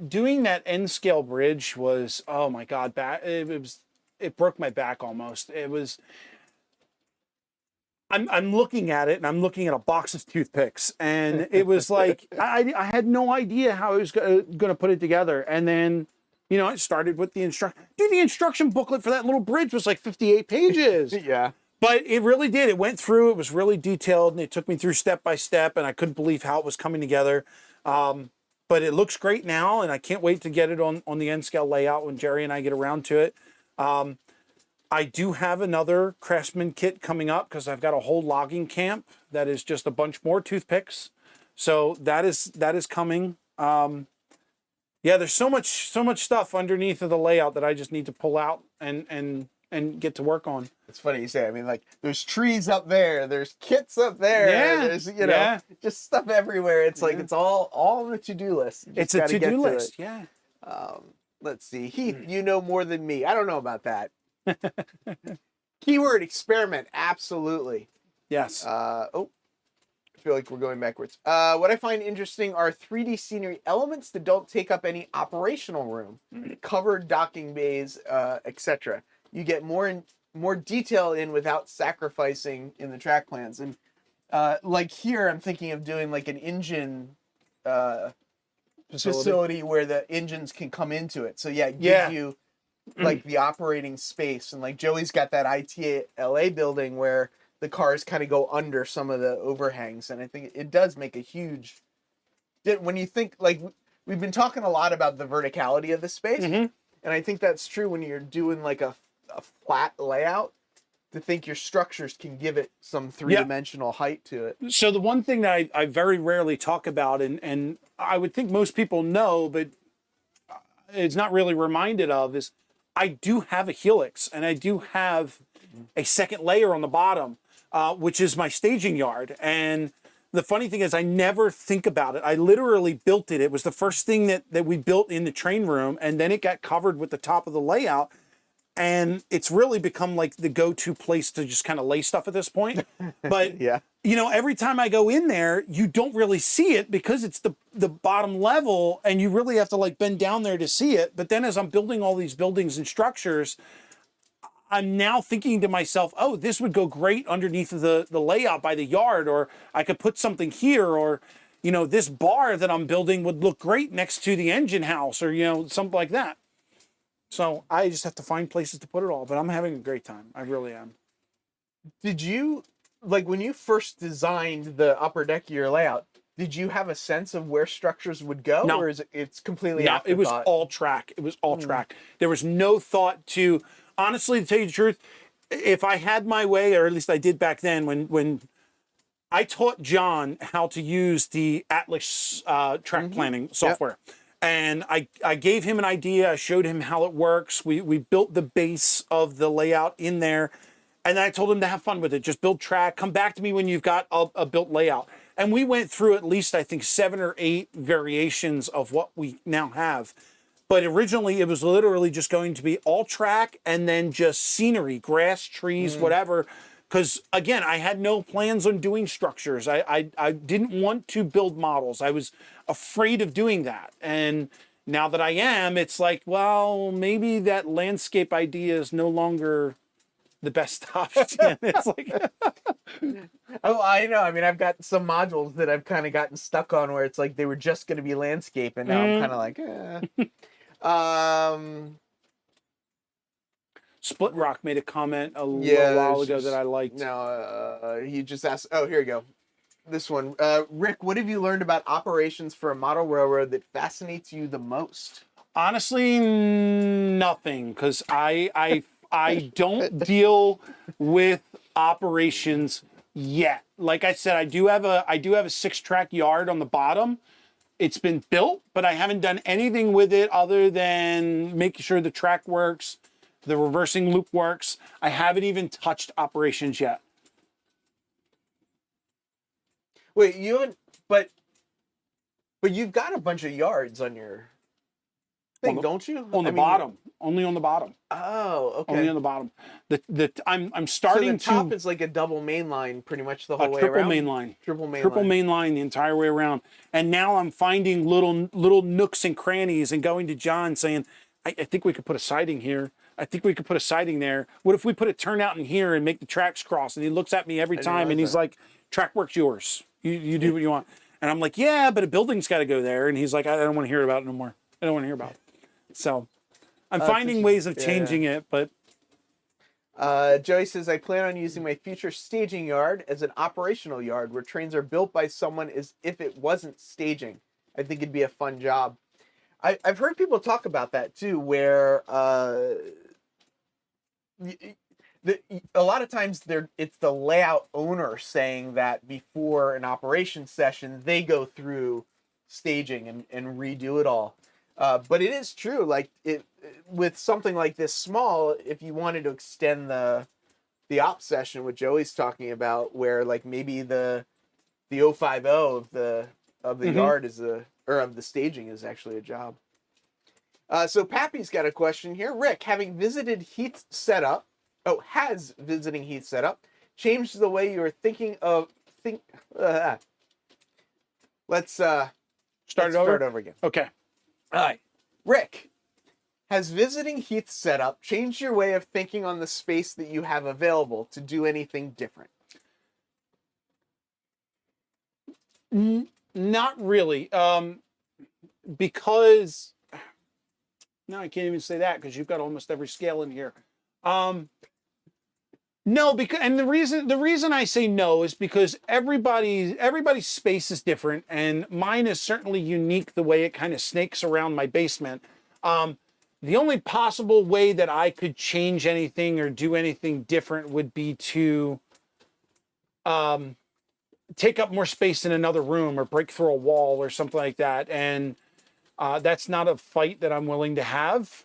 Doing that N scale bridge was, oh my God, it broke my back almost. It was. I'm looking at it and I'm looking at a box of toothpicks, and it was like I had no idea how I was going to put it together. And then, it started with the the instruction booklet for that little bridge was like 58 pages. Yeah. But it really did. It went through. It was really detailed, and it took me through step by step, and I couldn't believe how it was coming together. But it looks great now, and I can't wait to get it on the N scale layout when Jerry and I get around to it. I do have another Craftsman kit coming up because I've got a whole logging camp that is just a bunch more toothpicks. So that is coming. Yeah, there's so much stuff underneath of the layout that I just need to pull out and get to work on. It's funny you say. I mean, like, there's trees up there, there's kits up there, Yeah, there's just stuff everywhere. It's like it's all on the to-do list. It's a to-do list. Yeah. Let's see, Heath, you know more than me. I don't know about that. Keyword experiment, absolutely. Yes. I feel like we're going backwards. What I find interesting are 3D scenery elements that don't take up any operational room, covered docking bays, etc. You get more detail in without sacrificing in the track plans. And like here, I'm thinking of doing like an engine facility where the engines can come into it. So yeah, it gives you like the operating space. And like Joey's got that ITLA building where the cars kind of go under some of the overhangs. And I think it does make a huge, when you think, like, we've been talking a lot about the verticality of the space. And I think that's true when you're doing like a flat layout, to think your structures can give it some three-dimensional height to it. So the one thing that I very rarely talk about, and I would think most people know, but it's not really reminded of, is I do have a helix, and I do have a second layer on the bottom, which is my staging yard. And the funny thing is I never think about it. I literally built it. It was the first thing that we built in the train room, and then it got covered with the top of the layout. And it's really become like the go-to place to just kind of lay stuff at this point. But, every time I go in there, you don't really see it because it's the bottom level, and you really have to like bend down there to see it. But then as I'm building all these buildings and structures, I'm now thinking to myself, oh, this would go great underneath of the layout by the yard, or I could put something here, or, this bar that I'm building would look great next to the engine house, or, something like that. So I just have to find places to put it all, but I'm having a great time. I really am. Did you, like, when you first designed the upper deck of your layout, did you have a sense of where structures would go? No. Or is it's completely No, afterthought? it was all track. It was all track. There was no thought to, honestly, to tell you the truth, if I had my way, or at least I did back then, when I taught John how to use the Atlas track planning software. And I gave him an idea. I showed him how it works. We built the base of the layout in there. And I told him to have fun with it. Just build track. Come back to me when you've got a built layout. And we went through at least, I think, 7 or 8 variations of what we now have. But originally, it was literally just going to be all track and then just scenery, grass, trees, whatever. Because, again, I had no plans on doing structures. I didn't want to build models. I was afraid of doing that. And now that I am, it's like, well, maybe that landscape idea is no longer the best option. It's like... Oh, I know. I mean, I've got some modules that I've kind of gotten stuck on where it's like they were just going to be landscape, and now I'm kind of like, Split Rock made a comment a little while ago that I liked. No, he just asked, oh, here we go. This one. Rick, what have you learned about operations for a model railroad that fascinates you the most? Honestly, nothing, because I don't deal with operations yet. Like I said, I do have a 6-track yard on the bottom. It's been built, but I haven't done anything with it other than making sure the track works. The reversing loop works. I haven't even touched operations yet. Wait, you haven't, but you've got a bunch of yards on your thing, don't you? On the bottom. Only on the bottom. Oh, okay. Only on the bottom. I'm So starting the top to is like a double main line pretty much the whole way triple around? main line. Triple main Triple line. main line the entire way around. And now I'm finding little nooks and crannies and going to John saying, I think we could put a siding here. I think we could put a siding there. What if we put a turnout in here and make the tracks cross? And he looks at me every time and he's like, track work's yours. You do what you want. And I'm like, yeah, but a building's got to go there. And he's like, I don't want to hear about it no more. I don't want to hear about it. So I'm finding ways of changing it, but. Joey says, I plan on using my future staging yard as an operational yard where trains are built by someone as if it wasn't staging. I think it'd be a fun job. I've heard people talk about that too, where a lot of times it's the layout owner saying that before an operation session, they go through staging and redo it all. But it is true, like with something like this small, if you wanted to extend the op session, what Joey's talking about, where like maybe the 050 of the yard is of the staging is actually a job. So Pappy's got a question here. Rick, has visiting Heath's setup changed the way you are thinking of Let's start over again. Okay. All right. Rick, has visiting Heath's setup changed your way of thinking on the space that you have available to do anything different? Not really. Because no, I can't even say that because you've got almost every scale in here. No, because and the reason I say no is because everybody's space is different, and mine is certainly unique the way it kind of snakes around my basement. The only possible way that I could change anything or do anything different would be to take up more space in another room or break through a wall or something like that, and that's not a fight that I'm willing to have.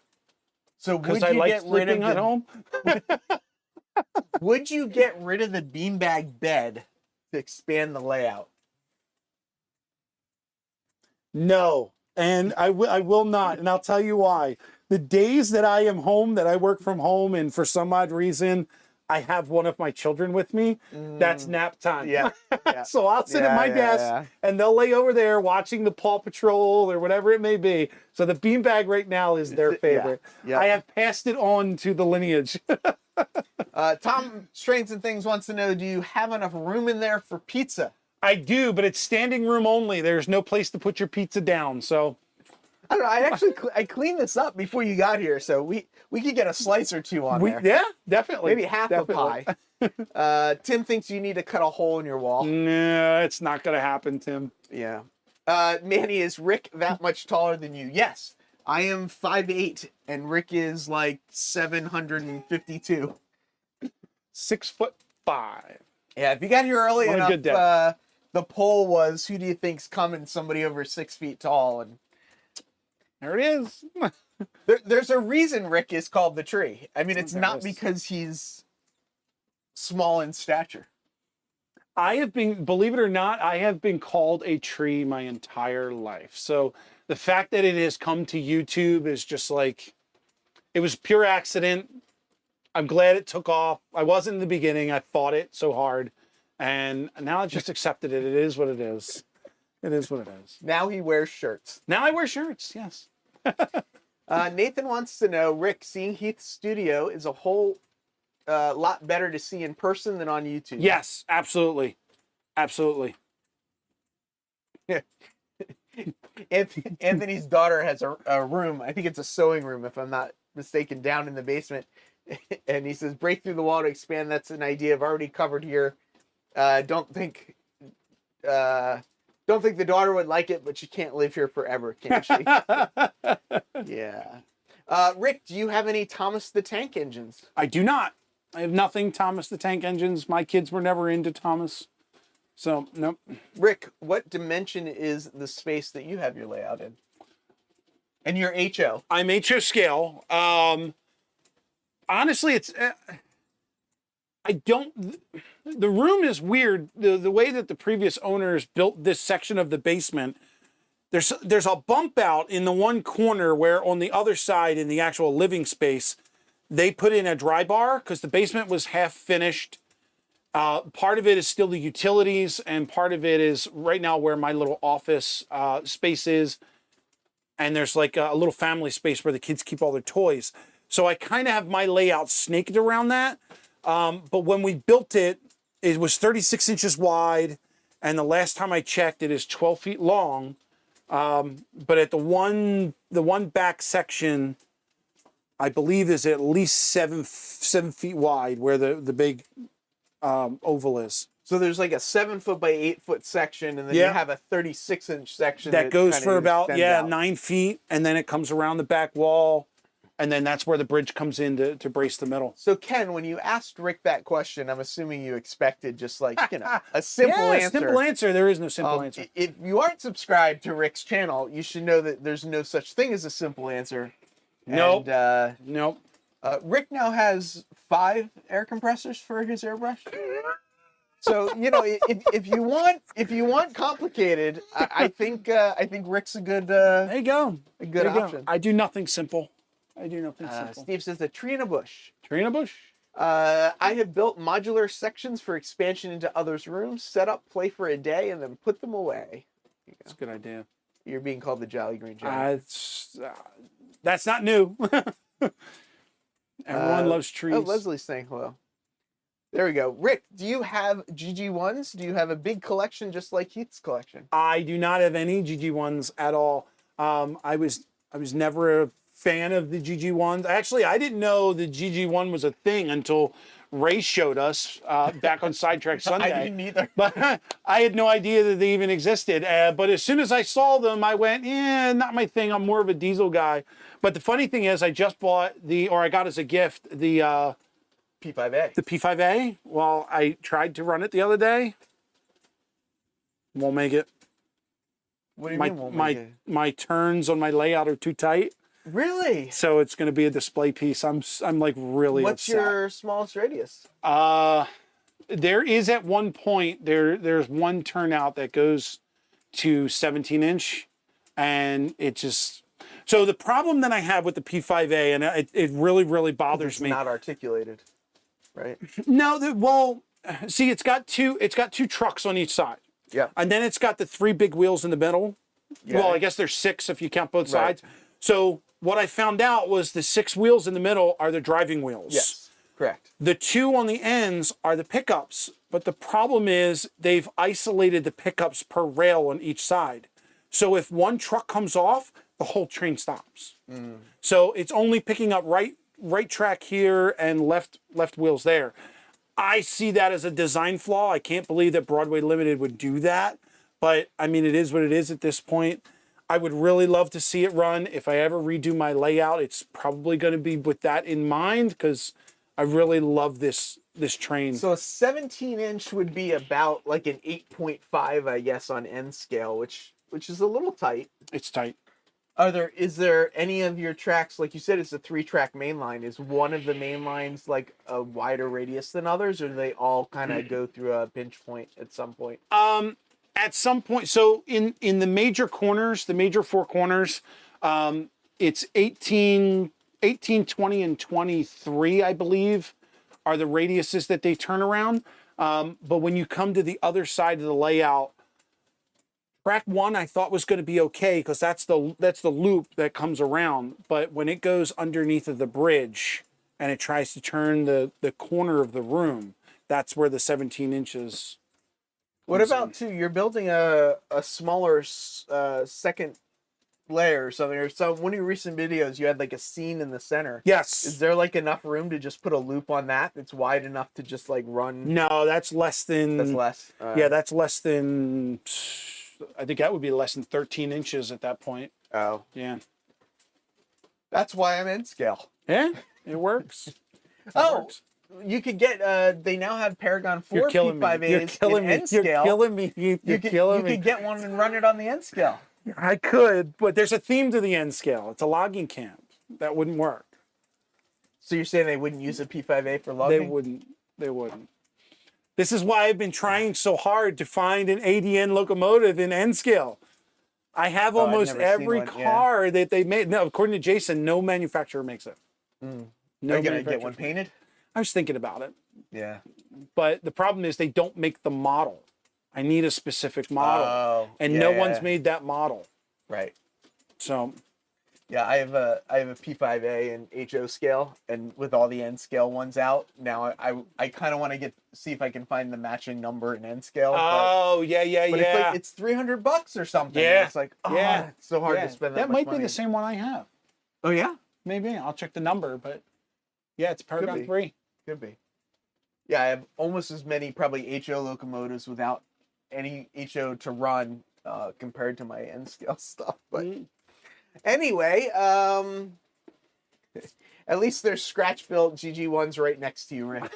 So because I like sleeping at home. Would you get rid of the beanbag bed to expand the layout? No, and I will not, and I'll tell you why. The days that I am home, that I work from home, and for some odd reason, I have one of my children with me, that's nap time. Yeah. So I'll sit at my desk, and they'll lay over there watching the Paw Patrol or whatever it may be. So the beanbag right now is their favorite. Yeah. I have passed it on to the lineage. Tom Strengths and Things wants to know, do you have enough room in there for pizza? I do, but it's standing room only. There's no place to put your pizza down, so... I don't know. I cleaned this up before you got here, so we could get a slice or two on there. Yeah, definitely. Maybe half a pie. Tim thinks you need to cut a hole in your wall. No, it's not going to happen, Tim. Yeah. Manny, is Rick that much taller than you? Yes. I am 5'8", and Rick is like 752. 6'5". Yeah, if you got here early On a enough, good day. The poll was, who do you think's coming? Somebody over 6 feet tall, and there it is. there's a reason Rick is called the tree. I mean, it's not because he's small in stature. I have been, believe it or not, I have been called a tree my entire life. So the fact that it has come to YouTube is just like, it was pure accident. I'm glad it took off. I wasn't in the beginning. I fought it so hard. And now I've just accepted it. It is what it is. It is what it is. Now he wears shirts. Now I wear shirts, yes. Nathan wants to know, Rick, seeing Heath's studio is a whole lot better to see in person than on YouTube. Yes, absolutely. Absolutely. Anthony's daughter has a room, I think it's a sewing room if I'm not mistaken, down in the basement. And he says, break through the wall to expand. That's an idea I've already covered here. Don't think the daughter would like it, but she can't live here forever, can she? Yeah. Rick, do you have any Thomas the Tank engines? I do not. I have nothing Thomas the Tank engines. My kids were never into Thomas. So, nope. Rick, what dimension is the space that you have your layout in? And your HO? I'm HO scale. honestly, it's I don't. The room is weird. The way that the previous owners built this section of the basement. There's a bump out in the one corner where on the other side in the actual living space, they put in a dry bar because the basement was half finished. Part of it is still the utilities, and part of it is right now where my little office space is. And there's like a little family space where the kids keep all their toys. So I kind of have my layout snaked around that. But when we built it, it was 36 inches wide. And the last time I checked, it is 12 feet long. But at the one back section, I believe is at least seven feet wide where the big oval is. So there's like a 7 foot by 8 foot section, and then you have a 36-inch section that goes for about out. 9 feet, and then it comes around the back wall, and then that's where the bridge comes in to brace the middle. So Ken, when you asked Rick that question, I'm assuming you expected just like a simple answer. Simple answer. There is no simple answer. If you aren't subscribed to Rick's channel, you should know that there's no such thing as a simple answer. Nope. And, nope. Rick now has 5 air compressors for his airbrush. So if you want complicated, I think Rick's a good there you go. A good option. I do nothing simple. Simple. Steve says the tree in a bush. Tree in a bush. I have built modular sections for expansion into others' rooms. Set up, play for a day, and then put them away. That's a good idea. You're being called the Jolly Green Giant. That's not new. Everyone loves trees. Oh, Leslie's saying hello. There we go. Rick, do you have GG1s? Do you have a big collection just like Heath's collection? I do not have any GG1s at all. I was never a fan of the GG1s. Actually, I didn't know the GG1 was a thing until Ray showed us back on Sidetrack Sunday. I didn't either. But I had no idea that they even existed. But as soon as I saw them, I went, not my thing. I'm more of a diesel guy. But the funny thing is, I just bought I got as a gift the P5A. The P5A. Well, I tried to run it the other day. Won't make it. What do you mean won't make it? My turns on my layout are too tight. Really? So it's going to be a display piece. I'm like really What's upset. your smallest radius? There is at one point there's one turnout that goes to 17 inch, and it just. So the problem that I have with the P5A, and it really bothers me. It's not articulated, right? No, see, it's got two trucks on each side. Yeah. And then it's got the 3 big wheels in the middle. Yeah. Well, I guess there's 6 if you count both sides. So what I found out was the 6 wheels in the middle are the driving wheels. Yes, correct. The 2 on the ends are the pickups. But the problem is they've isolated the pickups per rail on each side. So if one truck comes off, the whole train stops. So it's only picking up right track here and left wheels there. I see that as a design flaw. I can't believe that Broadway Limited would do that. But I mean, it is what it is at this point. I would really love to see it run. If I ever redo my layout, it's probably going to be with that in mind because I really love this train. So a 17-inch would be about like an 8.5, I guess, on N scale, which is a little tight. It's tight. Is there any of your tracks, like you said, it's a 3-track main line. Is one of the main lines like a wider radius than others, or do they all kind of go through a pinch point at some point? At some point, so in the major corners, the major 4 corners, it's 18, 20, and 23, I believe, are the radiuses that they turn around. But when you come to the other side of the layout, track 1 I thought was going to be okay because that's the loop that comes around. But when it goes underneath of the bridge and it tries to turn the corner of the room, that's where the 17 inches. What about too? You're building a smaller second layer or something, or so. One of your recent videos, you had like a scene in the center. Yes. Is there like enough room to just put a loop on that's wide enough to just like run? No, that's less than. That's less. Yeah, that's less than. I think that would be less than 13 inches at that point. Oh. Yeah. That's why I'm in scale. Yeah, it works. It works. You could get. They now have Paragon 4 You're killing me. P5As You're killing in me. N scale. You're killing me. You're killing me. You could get one and run it on the N scale. I could, but there's a theme to the N scale. It's a logging camp. That wouldn't work. So you're saying they wouldn't use a P5A for They logging? wouldn't. They wouldn't. This is why I've been trying so hard to find an ADN locomotive in N scale. I have Oh, I've almost never seen every one, yeah. car that they made. No, according to Jason, no manufacturer makes it. Are No you gonna get manufacturer. one painted? I was thinking about it, Yeah. but the problem is they don't make the model. I need a specific model, Oh, and yeah, no yeah. one's made that model. Right. So Yeah, I have a P5A in HO scale, and with all the N scale ones out now, I kind of want to see if I can find the matching number in N scale. oh yeah, but it's like it's $300 or something. Yeah, And it's like yeah, it's so hard yeah. to spend That much might money. be the same one I have. Oh yeah, Maybe I'll check the number, but yeah, it's Paragon be. 3. could be. Yeah, I have almost as many probably HO locomotives without any HO to run compared to my N scale stuff. But anyway, at least there's scratch built GG1s right next to you, Rick.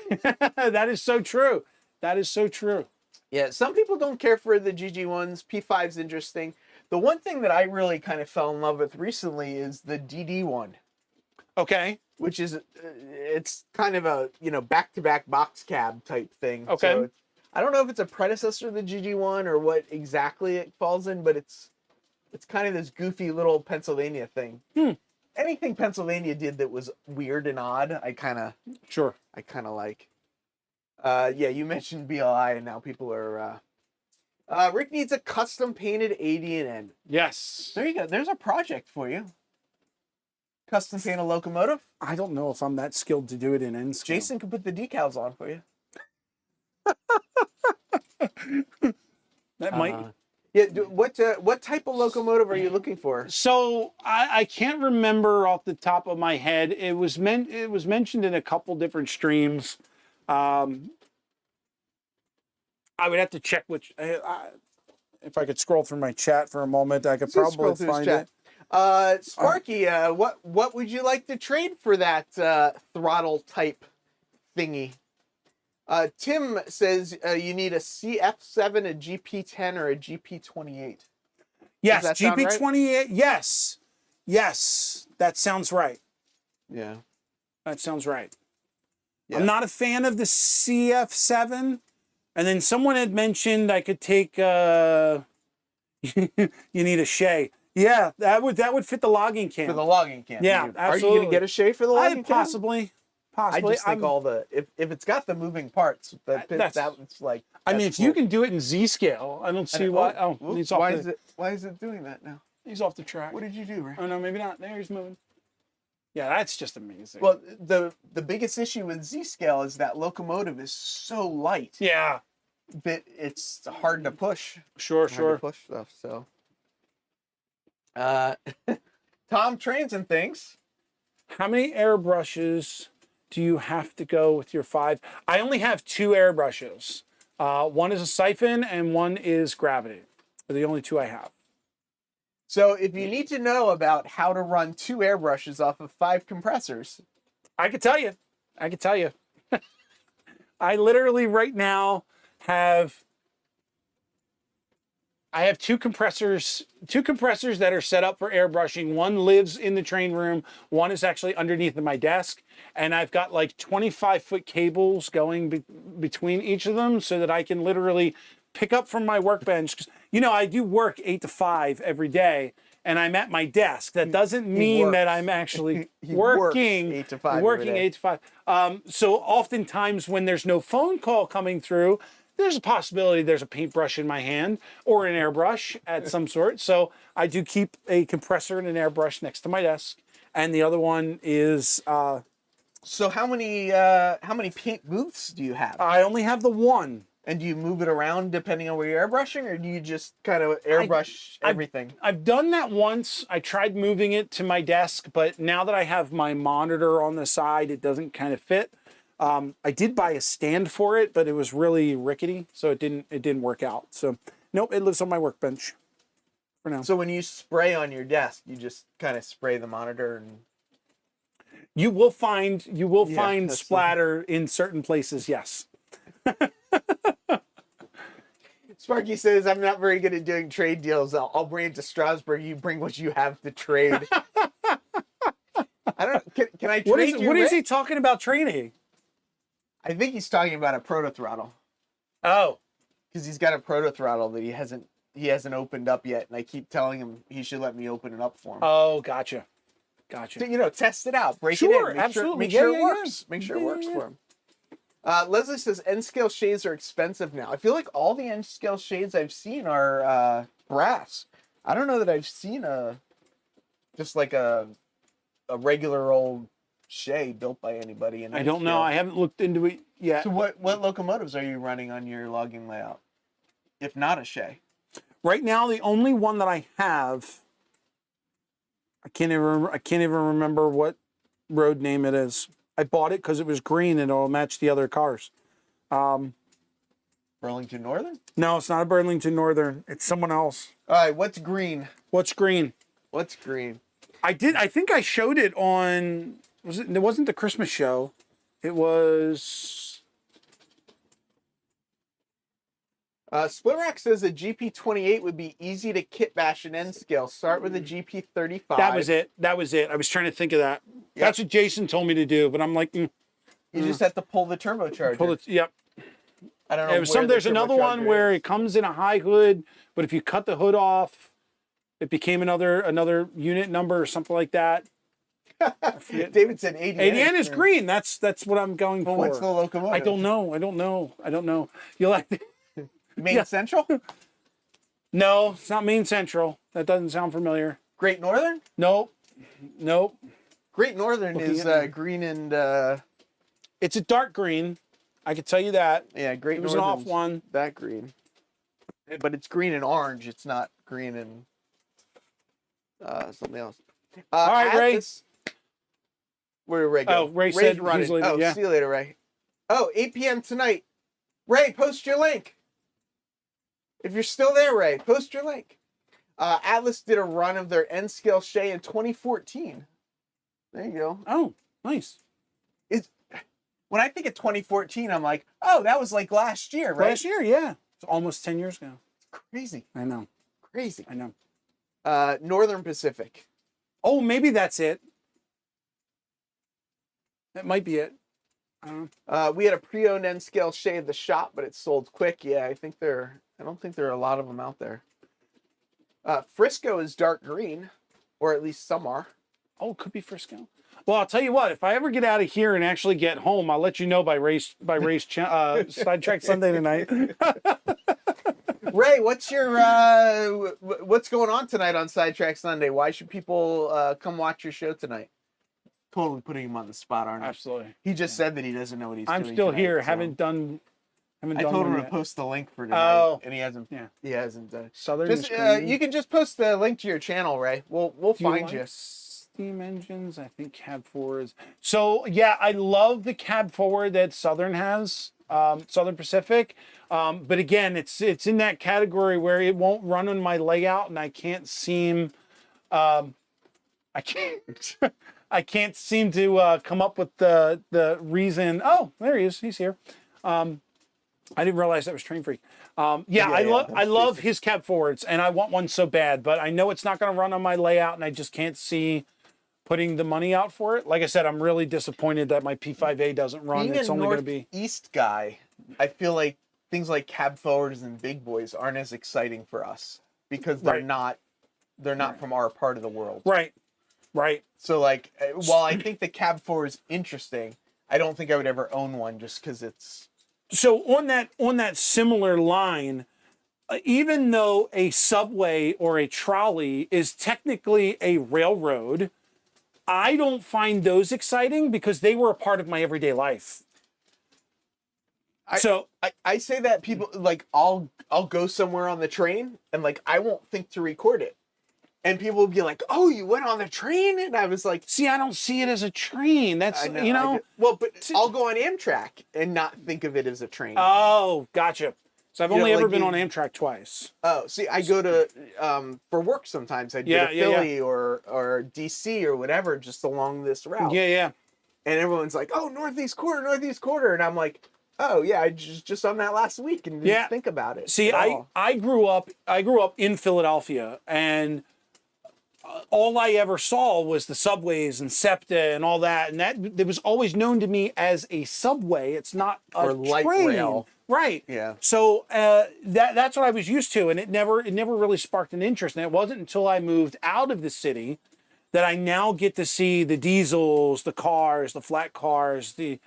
That is so true. That is so true. Yeah, some people don't care for the GG1s. P5's interesting. The one thing that I really kind of fell in love with recently is the DD one, Okay. which is it's kind of a back-to-back box cab type thing. Okay. So I don't know if it's a predecessor to the GG1 or what exactly it falls in, but it's kind of this goofy little Pennsylvania thing. Anything Pennsylvania did that was weird and odd, I kind of like. Yeah, you mentioned BLI, and now people are. Rick needs a custom painted AD&N. Yes. There you go. There's a project for you. Custom paint a locomotive. I don't know if I'm that skilled to do it in N scale. Jason can put the decals on for you. That might. Yeah. What type of locomotive are you looking for? So I can't remember off the top of my head. It was mentioned in a couple different streams. I would have to check which. If I could scroll through my chat for a moment, I could probably find it. Sparky, what would you like to trade for that throttle type thingy? Tim says you need a CF7, a GP10, or a GP28. Yes, that sound right? GP28. Yes, yes, that sounds right. Yeah. That sounds right. Yeah. I'm not a fan of the CF7. And then someone had mentioned I could take. You need a Shay. Yeah, that would fit the logging camp. For the logging camp. Yeah, Are you absolutely. going to get a Shay for the logging camp? Possibly. I just think all the if it's got the moving parts, that's like. I mean, that's if you cool. can do it in Z scale, I don't see why. Oh, he's off why is it doing that now? He's off the track. What did you do, Rick? Oh no, maybe not. There he's moving. Yeah, that's just amazing. Well, the biggest issue with Z scale is that locomotive is so light yeah, that it's hard to push. sure. Hard to push stuff. So, Tom trains and things. How many airbrushes do you have to go with your 5? I only have 2 airbrushes. One is a siphon and one is gravity. They're the only 2 I have. So if you need to know about how to run 2 airbrushes off of 5 compressors, I could tell you. I literally right now have 2 compressors that are set up for airbrushing. One lives in the train room. One is actually underneath my desk. And I've got like 25-foot cables going between each of them so that I can literally pick up from my workbench. 'Cause, I do work 8 to 5 every day, and I'm at my desk. That doesn't mean that I'm actually working 8 to 5 working every day. 8 to 5. So oftentimes when there's no phone call coming through, there's a possibility there's a paintbrush in my hand or an airbrush at some sort. So I do keep a compressor and an airbrush next to my desk. And the other one is... so how many paint booths do you have? I only have the one. And do you move it around depending on where you're airbrushing, or do you just kind of airbrush everything? I've done that once. I tried moving it to my desk, but now that I have my monitor on the side, it doesn't kind of fit. I did buy a stand for it, but it was really rickety, so it didn't work out. So nope, it lives on my workbench for now. So when you spray on your desk, you just kind of spray the monitor and You will find that's splatter in certain places, yes. Sparky says, I'm not very good at doing trade deals. I'll bring it to Strasbourg. You bring what you have to trade. I don't. Can I What trade is you? what is Rick? he talking about training? I think he's talking about a proto throttle Oh, because he's got a proto throttle that he hasn't opened up yet, and I keep telling him he should let me open it up for him. oh, gotcha. To, test it out, break Sure, it in, absolutely. make sure Yeah, it yeah, works. Make sure it Yeah, works yeah. for him. Leslie says N scale shades are expensive now. I feel like all the N scale shades I've seen are brass. I don't know that I've seen just like a regular old Shay built by anybody. I don't know. I haven't looked into it yet. So what locomotives are you running on your logging layout? If not a Shay. Right now, the only one that I have, I can't even remember what road name it is. I bought it because it was green and it'll match the other cars. Burlington Northern? No, it's not a Burlington Northern. It's someone else. All right, what's green? What's green? What's green? I think I showed it on. It wasn't the Christmas show. It was. Split Rack says a GP28 would be easy to kit bash in N scale. Start with a GP35. That was it. I was trying to think of that. Yep. That's what Jason told me to do, but I'm like, you just have to pull the turbocharger. pull it. Yep. I don't know. There's another one where it comes in a high hood, but if you cut the hood off, it became another unit number or something like that. David said 80. 80N is green. That's what I'm going for. What's the locomotive? I don't know. You'll have to. Main Central? No, it's not Main Central. That doesn't sound familiar. Great Northern? Nope. Great Northern is green and. It's a dark green. I can tell you that. Yeah, Great It was Northern's an off one. That green. But it's green and orange. It's not green and something else. All right, Ray. Where did Ray go? Oh, Ray Ray's said running. he's leaving, yeah. See you later, Ray. Oh, 8 p.m. tonight. Ray, post your link. If you're still there, Ray, post your link. Atlas did a run of their N-scale Shay in 2014. There you go. Oh, nice. When I think of 2014, I'm like, oh, that was like last year, right? Last year, yeah. It's almost 10 years ago. Crazy. I know. Crazy. I know. Northern Pacific. Oh, maybe that's it. That might be it. I don't know. We had a pre-owned N-scale Shay at the shop, but it sold quick. Yeah, I don't think there are a lot of them out there. Frisco is dark green, or at least some are. Oh, it could be Frisco. Well, I'll tell you what. If I ever get out of here and actually get home, I'll let you know by race Sidetrack Sunday tonight. Ray, what's going on tonight on Sidetrack Sunday? Why should people come watch your show tonight? Totally putting him on the spot, aren't I? Absolutely. He just said that he doesn't know what he's doing. I'm still tonight, here. so. Haven't done. I told him to yet. post the link for tonight, Oh, and he hasn't. Yeah. He hasn't done. Southern. Just you can just post the link to your channel, Ray. We'll find you. Steam engines, I think cab forwards. So yeah, I love the cab forward that Southern has, Southern Pacific. But again, it's in that category where it won't run on my layout, and I can't seem, I can't seem to come up with the reason. Oh, there he is. He's here. I didn't realize that was Train Freak. I love his cab forwards, and I want one so bad, but I know it's not going to run on my layout, and I just can't see putting the money out for it. Like I said, I'm really disappointed that my P5A doesn't run. Being It's only going to be East guy. I feel like things like cab forwards and big boys aren't as exciting for us because they're not from our part of the world. Right. So like, while I think the cab forward is interesting, I don't think I would ever own one just because it's. So on that similar line, even though a subway or a trolley is technically a railroad, I don't find those exciting because they were a part of my everyday life. I say that people like I'll go somewhere on the train and like I won't think to record it. And people will be like, "Oh, you went on the train?" And I was like, "See, I don't see it as a train. That's well, but I'll go on Amtrak and not think of it as a train." Oh, gotcha. So I've only ever been you- on Amtrak twice. Oh, see, I go to for work sometimes. I go to Philly or DC or whatever, just along this route. Yeah. And everyone's like, "Oh, Northeast Quarter," and I'm like, "Oh yeah, I just on that last week and didn't think about it." See, I grew up in Philadelphia, and all I ever saw was the subways and SEPTA and all that, and that it was always known to me as a subway. It's not a Or light train, rail. right? Yeah. So that's what I was used to, and it never really sparked an interest. And it wasn't until I moved out of the city that I now get to see the diesels, the cars, the flat cars, the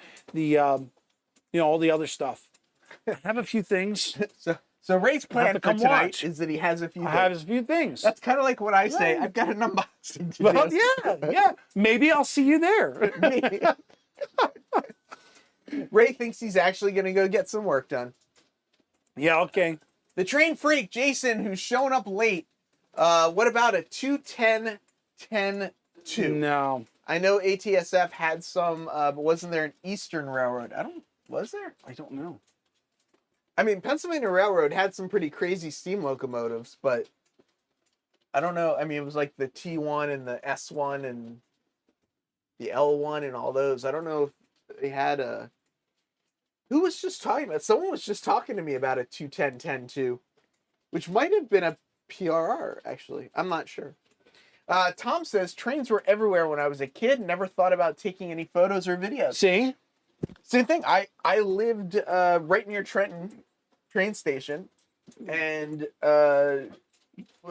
all the other stuff. I have a few things. So Ray's plan to for come tonight watch. is that he has a few I things. have a few things. That's kind of like what I say. Yeah. I've got an unboxing to Well, do. yeah. Maybe I'll see you there. Ray thinks he's actually going to go get some work done. Yeah, okay. The train freak, Jason, who's showing up late. What about a 210-10-2? No. I know ATSF had some, but wasn't there an Eastern Railroad? Was there? I don't know. I mean, Pennsylvania Railroad had some pretty crazy steam locomotives, but I don't know. I mean, it was like the T1 and the S1 and the L1 and all those. I don't know if they had a... Who was just talking about? Someone was just talking to me about a 210-10-2, which might have been a PRR, actually. I'm not sure. Tom says, trains were everywhere when I was a kid. Never thought about taking any photos or videos. See? Same thing. I lived right near Trenton train station, and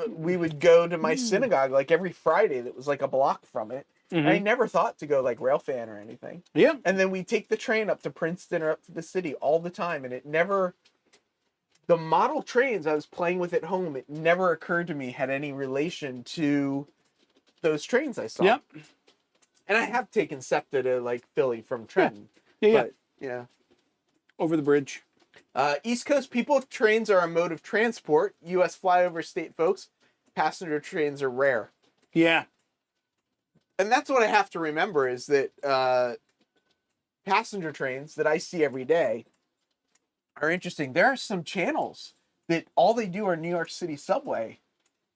we would go to my synagogue like every Friday that was like a block from it. Mm-hmm. I never thought to go like railfan or anything. Yeah. And then we take the train up to Princeton or up to the city all the time, and it never... The model trains I was playing with at home, it never occurred to me had any relation to those trains I saw. Yep. And I have taken SEPTA to like Philly from Trenton. Yeah. But, yeah. Over the bridge. East Coast people, trains are a mode of transport. U.S. flyover state folks, passenger trains are rare. Yeah. And that's what I have to remember is that passenger trains that I see every day are interesting. There are some channels that all they do are New York City subway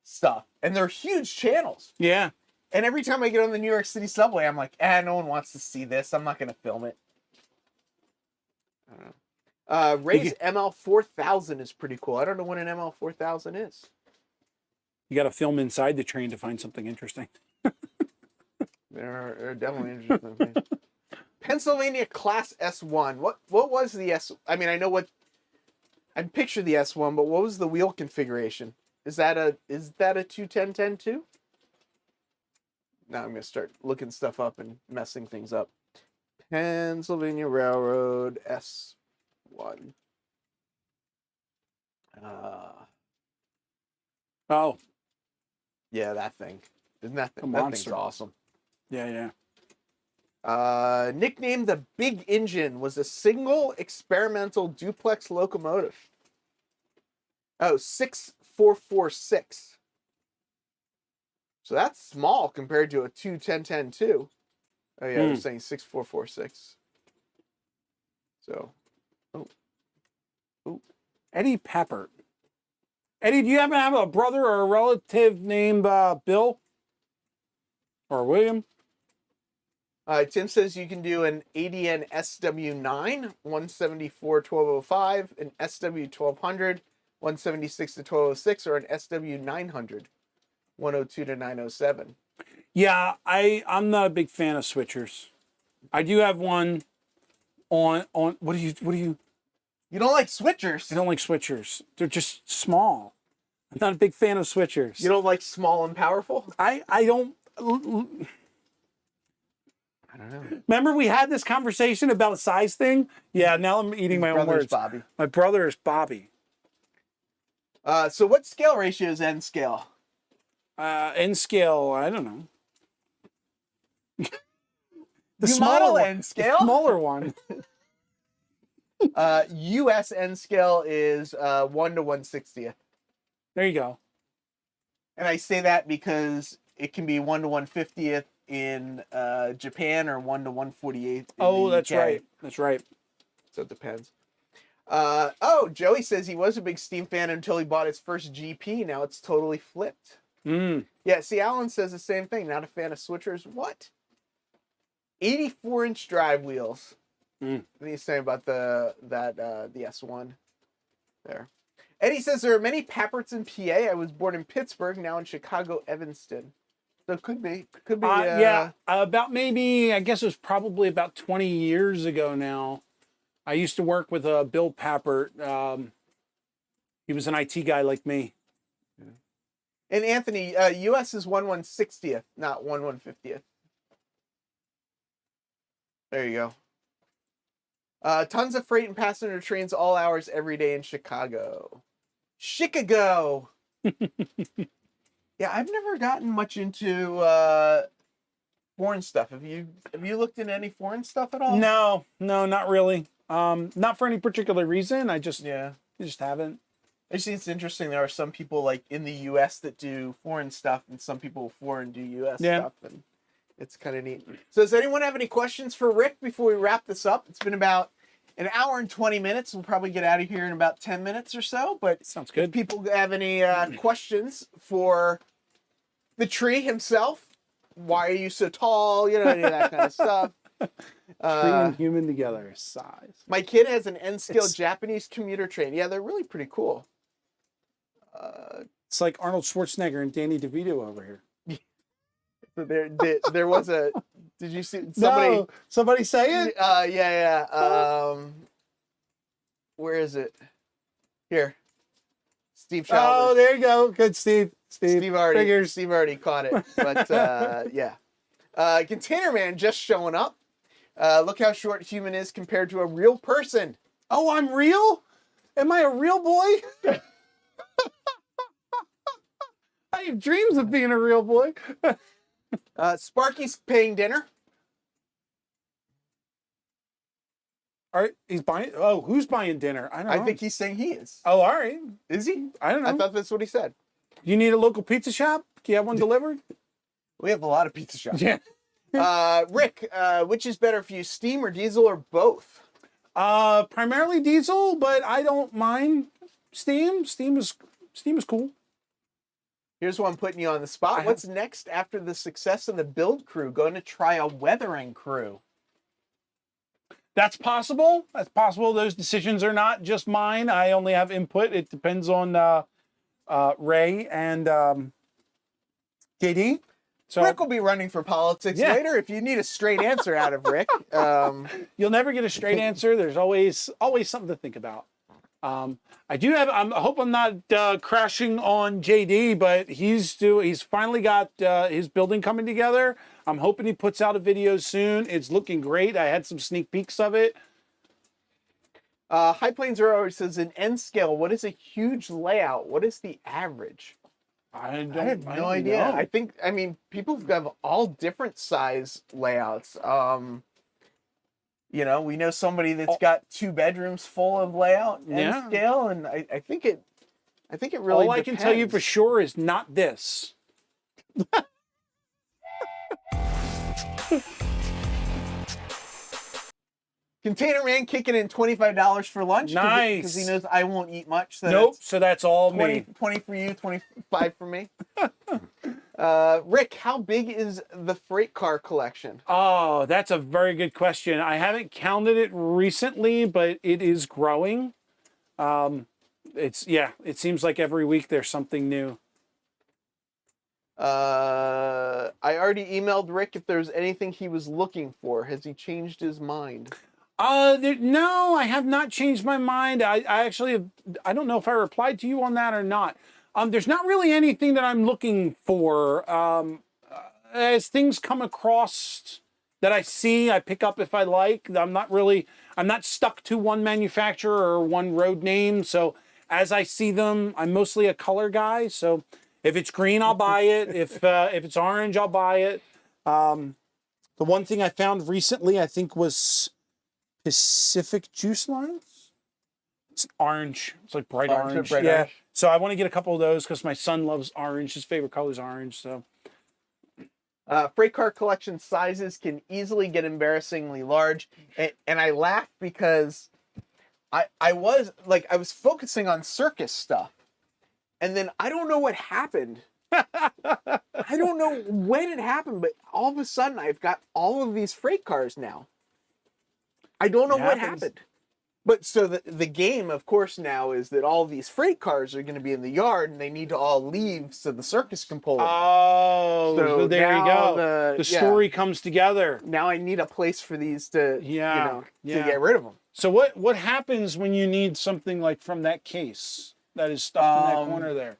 stuff. And they're huge channels. Yeah. And every time I get on the New York City subway, I'm like, no one wants to see this. I'm not going to film it. I don't know. Ray's ML4000 is pretty cool. I don't know what an ML4000 is. You got to film inside the train to find something interesting. There are definitely interesting things. Pennsylvania Class S1. What was the S? I mean, I know what. I picture the S1, but what was the wheel configuration? Is that a 210-10-2? Now I'm gonna start looking stuff up and messing things up. Pennsylvania Railroad S1. Oh. Yeah, that thing. Isn't that A thing? That thing's monster. awesome. Yeah. Nicknamed the Big Engine, was a single experimental duplex locomotive. Oh, 6446. So that's small compared to a 210-10-2. Oh yeah, they're saying 6446. So, Eddie Peppert. Eddie, do you happen to have a brother or a relative named Bill? Or William? Tim says you can do an ADN SW9, 174-1205, an SW1200, 176-1206, or an SW900, 102-907. Yeah, I'm not a big fan of switchers. I do have one on what do you You don't like switchers? I don't like switchers. They're just small. I'm not a big fan of switchers. You don't like small and powerful? I don't I don't know. remember we had this conversation about a size thing? Yeah, now I'm eating my own Brother's words. Bobby. My brother is Bobby. So what scale ratio is N scale? N scale, I don't know. The You smaller model one. N scale? The smaller one. US N scale is 1 to 1/60th. There you go. And I say that because it can be 1 to 1/50th in Japan or 1 to 1/48th. Oh, the that's UK. right. That's right. So it depends. Joey says he was a big Steam fan until he bought his first GP. Now it's totally flipped. Yeah, see, Alan says the same thing. Not a fan of switchers. What? 84-inch drive wheels. What are you saying about the S1 there? Eddie says there are many Papperts in PA. I was born in Pittsburgh, now in Chicago, Evanston. So it could be. Could be. Yeah, about maybe, I guess it was probably about 20 years ago now. I used to work with Bill Pappert. He was an IT guy like me. And Anthony, U.S. is 1/160th, not 1/150th. There you go. Tons of freight and passenger trains all hours every day in Chicago. Chicago. Yeah, I've never gotten much into foreign stuff. Have you looked into any foreign stuff at all? No, not really. Not for any particular reason. I just haven't. I just think it's interesting. There are some people like in the U.S. that do foreign stuff, and some people foreign do U.S. stuff, and it's kind of neat. So, does anyone have any questions for Rick before we wrap this up? It's been about an hour and 20 minutes. We'll probably get out of here in about 10 minutes or so. But sounds good. If people have any questions for the tree himself, why are you so tall? You know, any of that kind of stuff. Tree and human together, size. My kid has an N-scale Japanese commuter train. Yeah, they're really pretty cool. It's like Arnold Schwarzenegger and Danny DeVito over here. So there was a. Did you see somebody? No, somebody say it? Yeah. Where is it? Here. Steve Chalmers. Oh, there you go. Good, Steve. Steve already caught it. But yeah. Container Man just showing up. Look how short human is compared to a real person. Oh, I'm real? Am I a real boy? I have dreams of being a real boy. Sparky's paying dinner. All right, he's buying. Oh, who's buying dinner? I don't know. I think he's saying he is. Oh, all right. Is he? I don't know. I thought that's what he said. You need a local pizza shop? Can you have one delivered? We have a lot of pizza shops. Yeah. Rick, which is better for you, steam or diesel or both? Primarily diesel, but I don't mind steam. Steam is cool. Here's one putting you on the spot. What's next after the success of the build crew? Going to try a weathering crew? That's possible. That's possible. Those decisions are not just mine. I only have input. It depends on Ray and JD. So Rick will be running for politics later if you need a straight answer out of Rick. You'll never get a straight answer. There's always something to think about. I hope I'm not crashing on JD, but he's finally got his building coming together. I'm hoping he puts out a video soon. It's looking great. I had some sneak peeks of it. High Plains Rower says in N scale, what is a huge layout? What is the average? I have no idea. I mean, people have all different size layouts. You know, we know somebody that's got 2 bedrooms full of layout and scale, and I think it really all I can tell you for sure is not this. Container Man kicking in $25 for lunch. Nice. Because he knows I won't eat much. So nope. So that's all 20, me. 20 for you, 25 for me. Rick, how big is the freight car collection? Oh, that's a very good question. I haven't counted it recently, but it is growing. It seems like every week there's something new. I already emailed Rick if there's anything he was looking for. Has he changed his mind? No, I have not changed my mind. I actually I don't know if I replied to you on that or not. There's not really anything that I'm looking for. As things come across that I see, I pick up if I like. I'm not stuck to one manufacturer or one road name. So as I see them, I'm mostly a color guy. So if it's green, I'll buy it. If it's orange, I'll buy it. The one thing I found recently, I think, was Pacific Juice Lines. It's orange. It's like bright orange. Orange. So I want to get a couple of those because my son loves orange. His favorite color is orange. So freight car collection sizes can easily get embarrassingly large, and I laugh because I was focusing on circus stuff, and then I don't know what happened. I don't know when it happened, but all of a sudden I've got all of these freight cars now. I don't know what happened. But so the game, of course, now is that all these freight cars are going to be in the yard, and they need to all leave so the circus can pull them. Oh, so there you now go. The yeah, story comes together. now I need a place for these to, Yeah, to get rid of them. So what happens when you need something like from that case that is stuffed in that corner there?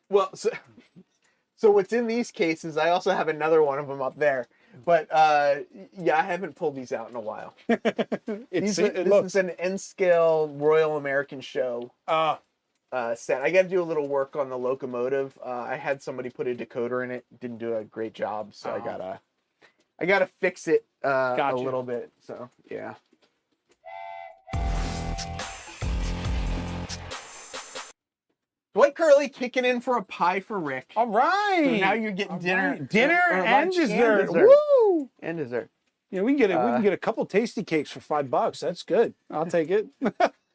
Well, so what's in these cases, I also have another one of them up there. But yeah, I haven't pulled these out in a while. This is an N-scale Royal American Show set. I got to do a little work on the locomotive. I had somebody put a decoder in it, didn't do a great job, so I gotta fix it a little bit. So yeah. Dwight Curley kicking in for a pie for Rick. All right. So now you're getting dinner, right. Dinner or and lunch dessert. and dessert. Woo! And dessert. Yeah, we can get a couple tasty cakes for $5. That's good. I'll take it.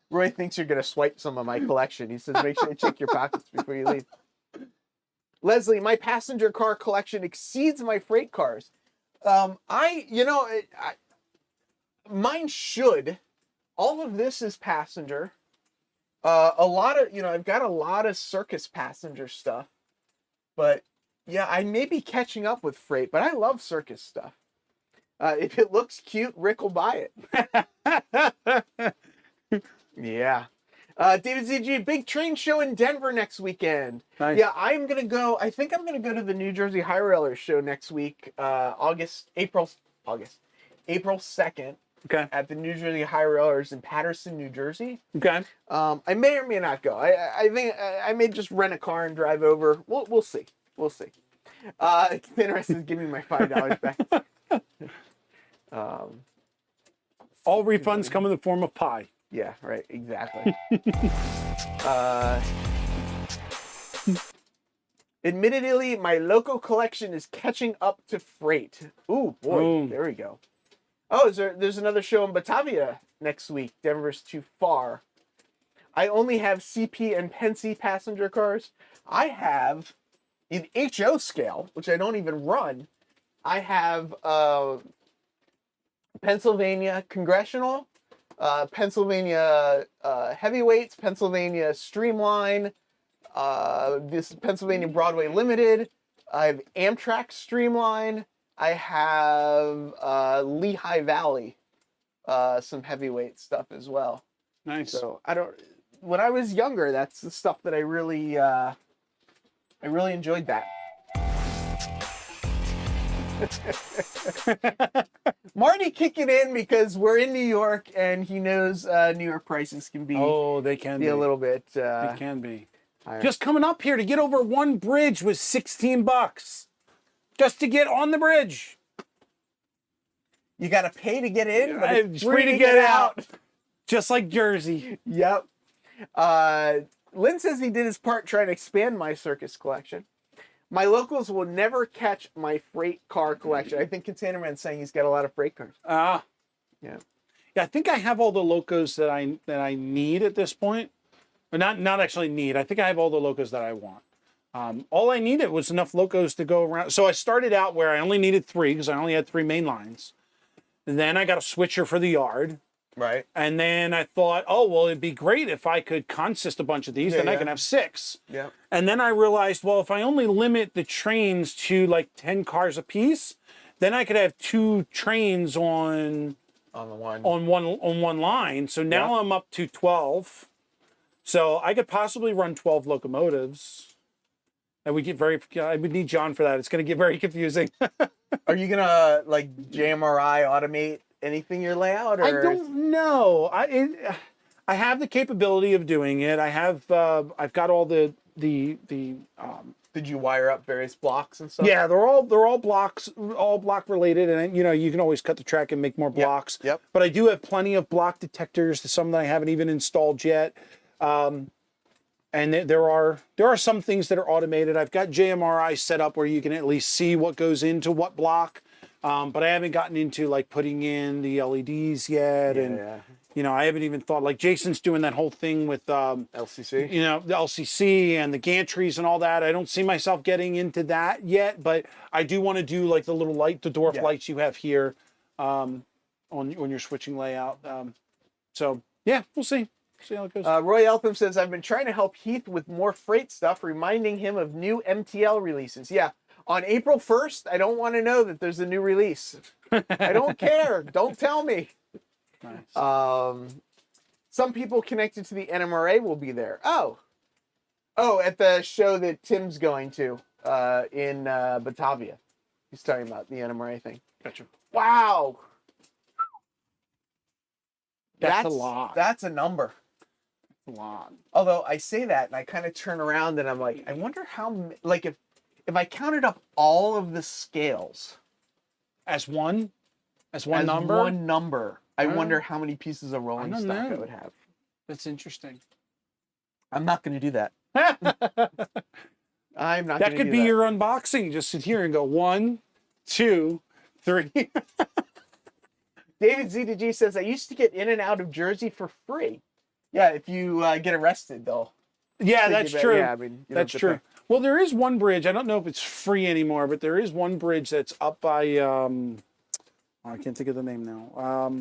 Roy thinks you're gonna swipe some of my collection. He says, make sure you check your pockets before you leave. Leslie, my passenger car collection exceeds my freight cars. Mine should. All of this is passenger. A lot of, I've got a lot of circus passenger stuff, but yeah, I may be catching up with freight, but I love circus stuff. If it looks cute, Rick will buy it. Yeah. David ZG, big train show in Denver next weekend. Nice. Yeah, I think I'm going to go to the New Jersey High Railers show next week, April 2nd. Okay. At the New Jersey High Railers in Paterson, New Jersey. Okay. I may or may not go. I think I may just rent a car and drive over. We'll see. We'll see. It's interested in giving me my $5 back. All refunds come in the form of pie. Yeah, right. Exactly. Admittedly, my local collection is catching up to freight. Ooh, boy. Boom. There we go. Oh, there's another show in Batavia next week. Denver's too far. I only have CP and Pensy passenger cars. I have, in HO scale, which I don't even run, I have Pennsylvania Congressional, Pennsylvania Heavyweights, Pennsylvania Streamline, this Pennsylvania Broadway Limited. I have Amtrak Streamline. I have Lehigh Valley, some heavyweight stuff as well. Nice. So when I was younger, that's the stuff that I really enjoyed that. Marty kicking in because we're in New York and he knows New York prices can be they can be a little bit they can be higher. Just coming up here to get over one bridge was $16 just to get on the bridge. You got to pay to get in, but it's free to get out. Just like Jersey. Yep. Lynn says he did his part trying to expand my circus collection. My locals will never catch my freight car collection. I think Containerman's saying he's got a lot of freight cars. Yeah. Yeah, I think I have all the locos that I need at this point. But not actually need. I think I have all the locos that I want. All I needed was enough locos to go around. So I started out where I only needed 3 because I only had 3 main lines. And then I got a switcher for the yard. right. And then I thought, oh, well, it'd be great if I could consist a bunch of these, then I can have 6. Yeah. And then I realized, well, if I only limit the trains to like 10 cars a piece, then I could have 2 trains on one line. So now I'm up to 12. So I could possibly run 12 locomotives. And I would need John for that. It's going to get very confusing. Are you gonna like JMRI automate anything in your layout? Or? I don't know. I have the capability of doing it. I've got all the Did you wire up various blocks and stuff? yeah, they're all blocks, all block related, and you can always cut the track and make more blocks. Yep. But I do have plenty of block detectors. Some that I haven't even installed yet. And there are some things that are automated. I've got JMRI set up where you can at least see what goes into what block, but I haven't gotten into like putting in the LEDs yet, I haven't even thought like Jason's doing that whole thing with LCC. the LCC and the gantries and all that. I don't see myself getting into that yet, but I do want to do like the little the dwarf lights you have here on your switching layout. So Yeah, we'll see. See how it goes. Roy Eltham says, I've been trying to help Heath with more freight stuff, reminding him of new MTL releases. Yeah, on April 1st, I don't want to know that there's a new release. I don't care. Don't tell me. Nice. Some people connected to the NMRA will be there. Oh, at the show that Tim's going to in Batavia. He's talking about the NMRA thing. Gotcha. Wow. That's a lot. That's a number. A lot. Although I say that and I kind of turn around and I'm like, I wonder how, like if I counted up all of the scales As one as number? one number, I All right. wonder how many pieces of rolling don't stock I know. would have. That's interesting. I'm not going to do that. That I'm not going to do could be your unboxing. Just sit here and go 1, 2, 3. David Z to G says, I used to get in and out of Jersey for free. Yeah, if you get arrested, though. Yeah, that's true. Yeah, I mean, you don't That's have to true. pay. Well, there is one bridge. I don't know if it's free anymore, but there is one bridge that's up by I can't think of the name now.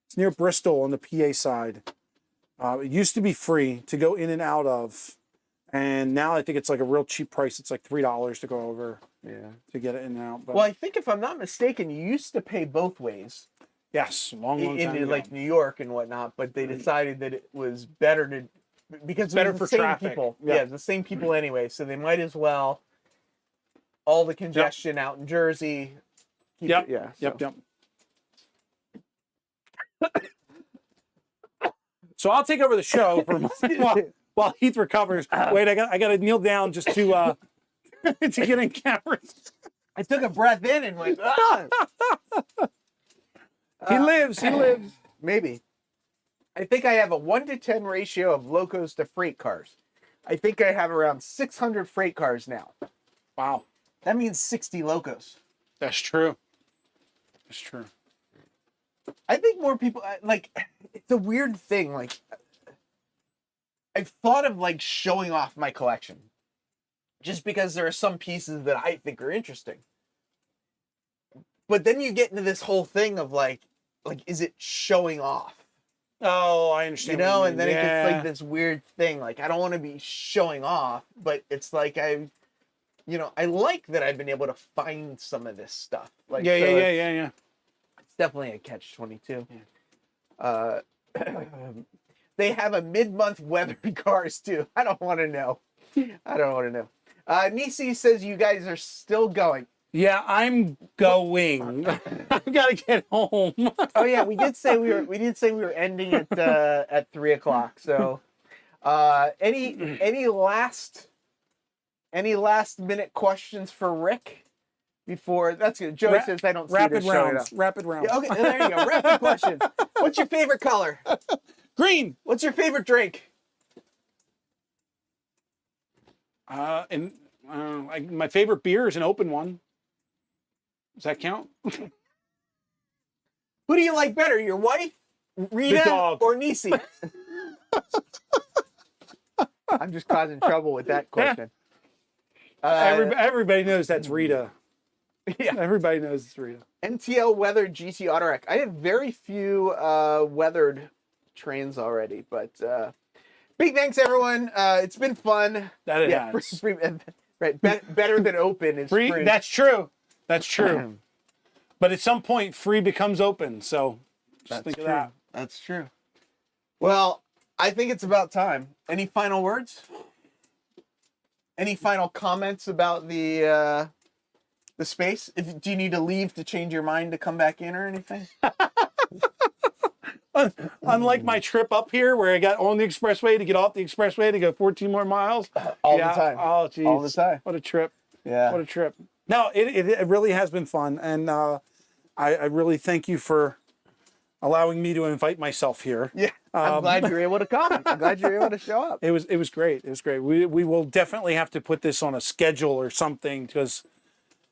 It's near Bristol on the PA side. It used to be free to go in and out of, and now I think it's like a real cheap price. It's like $3 to go over to get it in and out. But Well, I think if I'm not mistaken, you used to pay both ways yes, long time in ago. like New York and whatnot, but they decided that it was better to because it Better was for the same traffic. people. Yeah. Yeah, the same people anyway, so they might as well all the congestion out in Jersey. Keep Yep. it- yeah. Yep. so. Yep. So I'll take over the show for while Heath recovers. Wait, I got to kneel down just to to get in camera. I took a breath in and went, ah! He lives. He lives. Maybe. I think I have a 1-to-10 ratio of locos to freight cars. I think I have around 600 freight cars now. Wow, That means 60 locos. that's true. That's true. I think more people like it's a weird thing. Like I've thought of like showing off my collection just because there are some pieces that I think are interesting. But then you get into this whole thing of like is it showing off? Oh, I You understand. know, what and then it gets Yeah. like this weird thing. Like I don't want to be showing off, but it's like I like that I've been able to find some of this stuff. Like Yeah, so yeah, yeah, it's- yeah, yeah. It's definitely a catch-22. They have a mid-month weather cars too. I don't want to know. I don't want to know. Nisi says you guys are still going. Yeah, I'm going. I've got to get home. Oh yeah, we did say we were ending at 3:00. So, any last minute questions for Rick before that's good. Joey says I don't see Rapid this showing rounds. up. Rapid rounds. Yeah, okay, there you go. Rapid questions. What's your favorite color? Green. What's your favorite drink? My favorite beer is an open one. Does that count? Who do you like better, your wife, Rita, dog. or Nisi? I'm just causing trouble with that question. Everybody knows that's Rita. Yeah. Everybody knows it's Rita. MTL weathered GT Autorec. I have very few weathered trains already, but big thanks everyone. It's been fun. That it Yeah, has. right. Better than open is free. That's true. That's true. But at some point, free becomes open. So just think of that. That's true. Well, I think it's about time. Any final words? Any final comments about the space? Do you need to leave to change your mind to come back in or anything? Unlike my trip up here where I got on the expressway to get off the expressway to go 14 more miles. All the time. Oh, geez. All the time. What a trip. Yeah. What a trip. No, it really has been fun. And I really thank you for allowing me to invite myself here. Yeah. I'm glad you were able to come. I'm glad you were able to show up. It was great. It was great. We will definitely have to put this on a schedule or something because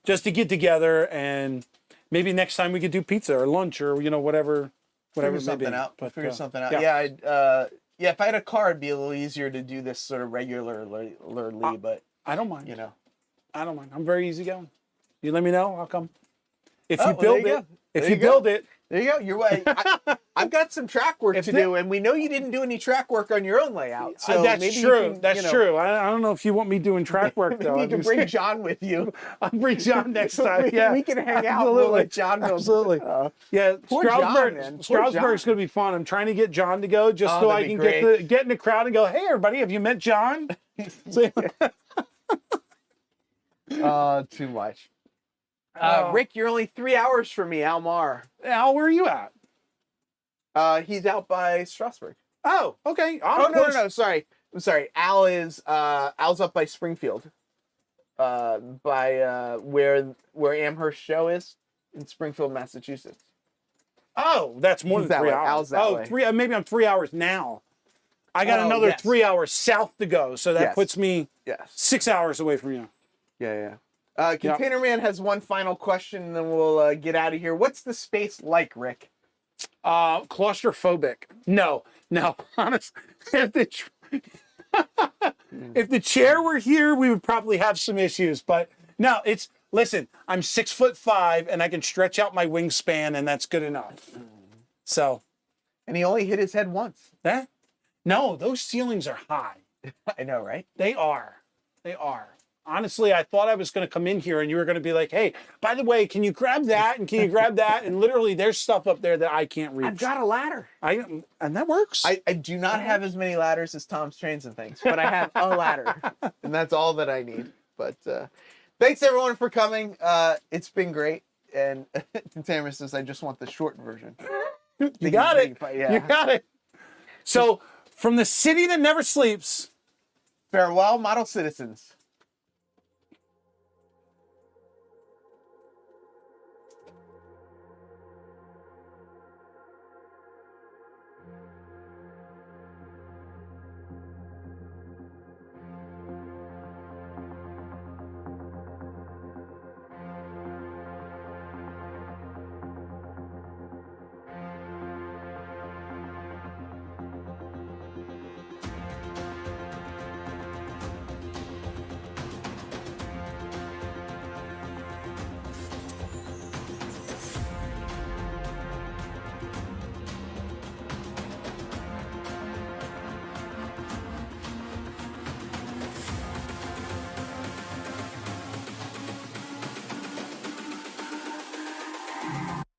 just to get together and maybe next time we could do pizza or lunch or whatever Figure it may something be. out. But, Figure something out. yeah. Yeah, if I had a car, it'd be a little easier to do this sort of regularly, but I don't mind. you know. I don't mind. I'm very easygoing. You let me know. I'll come. If Oh, you well, build there you it, If There you you go. build it, There you go. You're right. I've got some track work to do, and we know you didn't do any track work on your own layout. So that's maybe true. You can, That's true. I don't know if you want me doing track work Maybe though. you I'm can just bring saying. John with you. I'll bring John next time. Yeah, we can hang out. Absolutely. We'll let John build. Absolutely. Yeah, Poor John, Stroudsburg. man. Poor Stroudsburg's John. going to be fun. I'm trying to get John to go just Oh, so I that'd can be get in the crowd and go, "Hey, everybody, have you met John?" Too much. Oh. Rick, you're only 3 hours from me, Almar. Al, where are you at? He's out by Strasbourg. Oh, okay. No. Sorry. I'm sorry. Al's up by Springfield. By where Amherst show is in Springfield, Massachusetts. Oh, that's more He's than that 3 way. hours. Al's that way. Three. Maybe I'm 3 hours now. I got Oh, another yes. 3 hours south to go, so that Yes. puts me Yes. 6 hours away from you. Yeah. Container Man has one final question, and then we'll get out of here. What's the space like, Rick? Claustrophobic. No. Honestly, if the chair were here, we would probably have some issues. But no, listen, I'm 6'5" and I can stretch out my wingspan, and that's good enough. So, And he only hit his head once. no, those ceilings are high. I know, right? They are. Honestly, I thought I was going to come in here and you were going to be like, "Hey, by the way, can you grab that? And can you grab that?" And literally, there's stuff up there that I can't reach. I've got a ladder. And that works. I do not have as many ladders as Tom's Trains and things, but I have a ladder, and that's all that I need. But thanks everyone for coming. It's been great. And Tamara says, "I just want the short version." You got it. Yeah. You got it. So, from the city that never sleeps, Farewell, model citizens.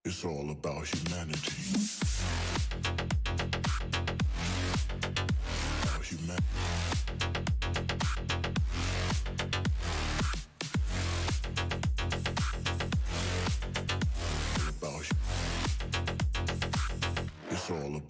It's all about humanity. About humanity. It's all about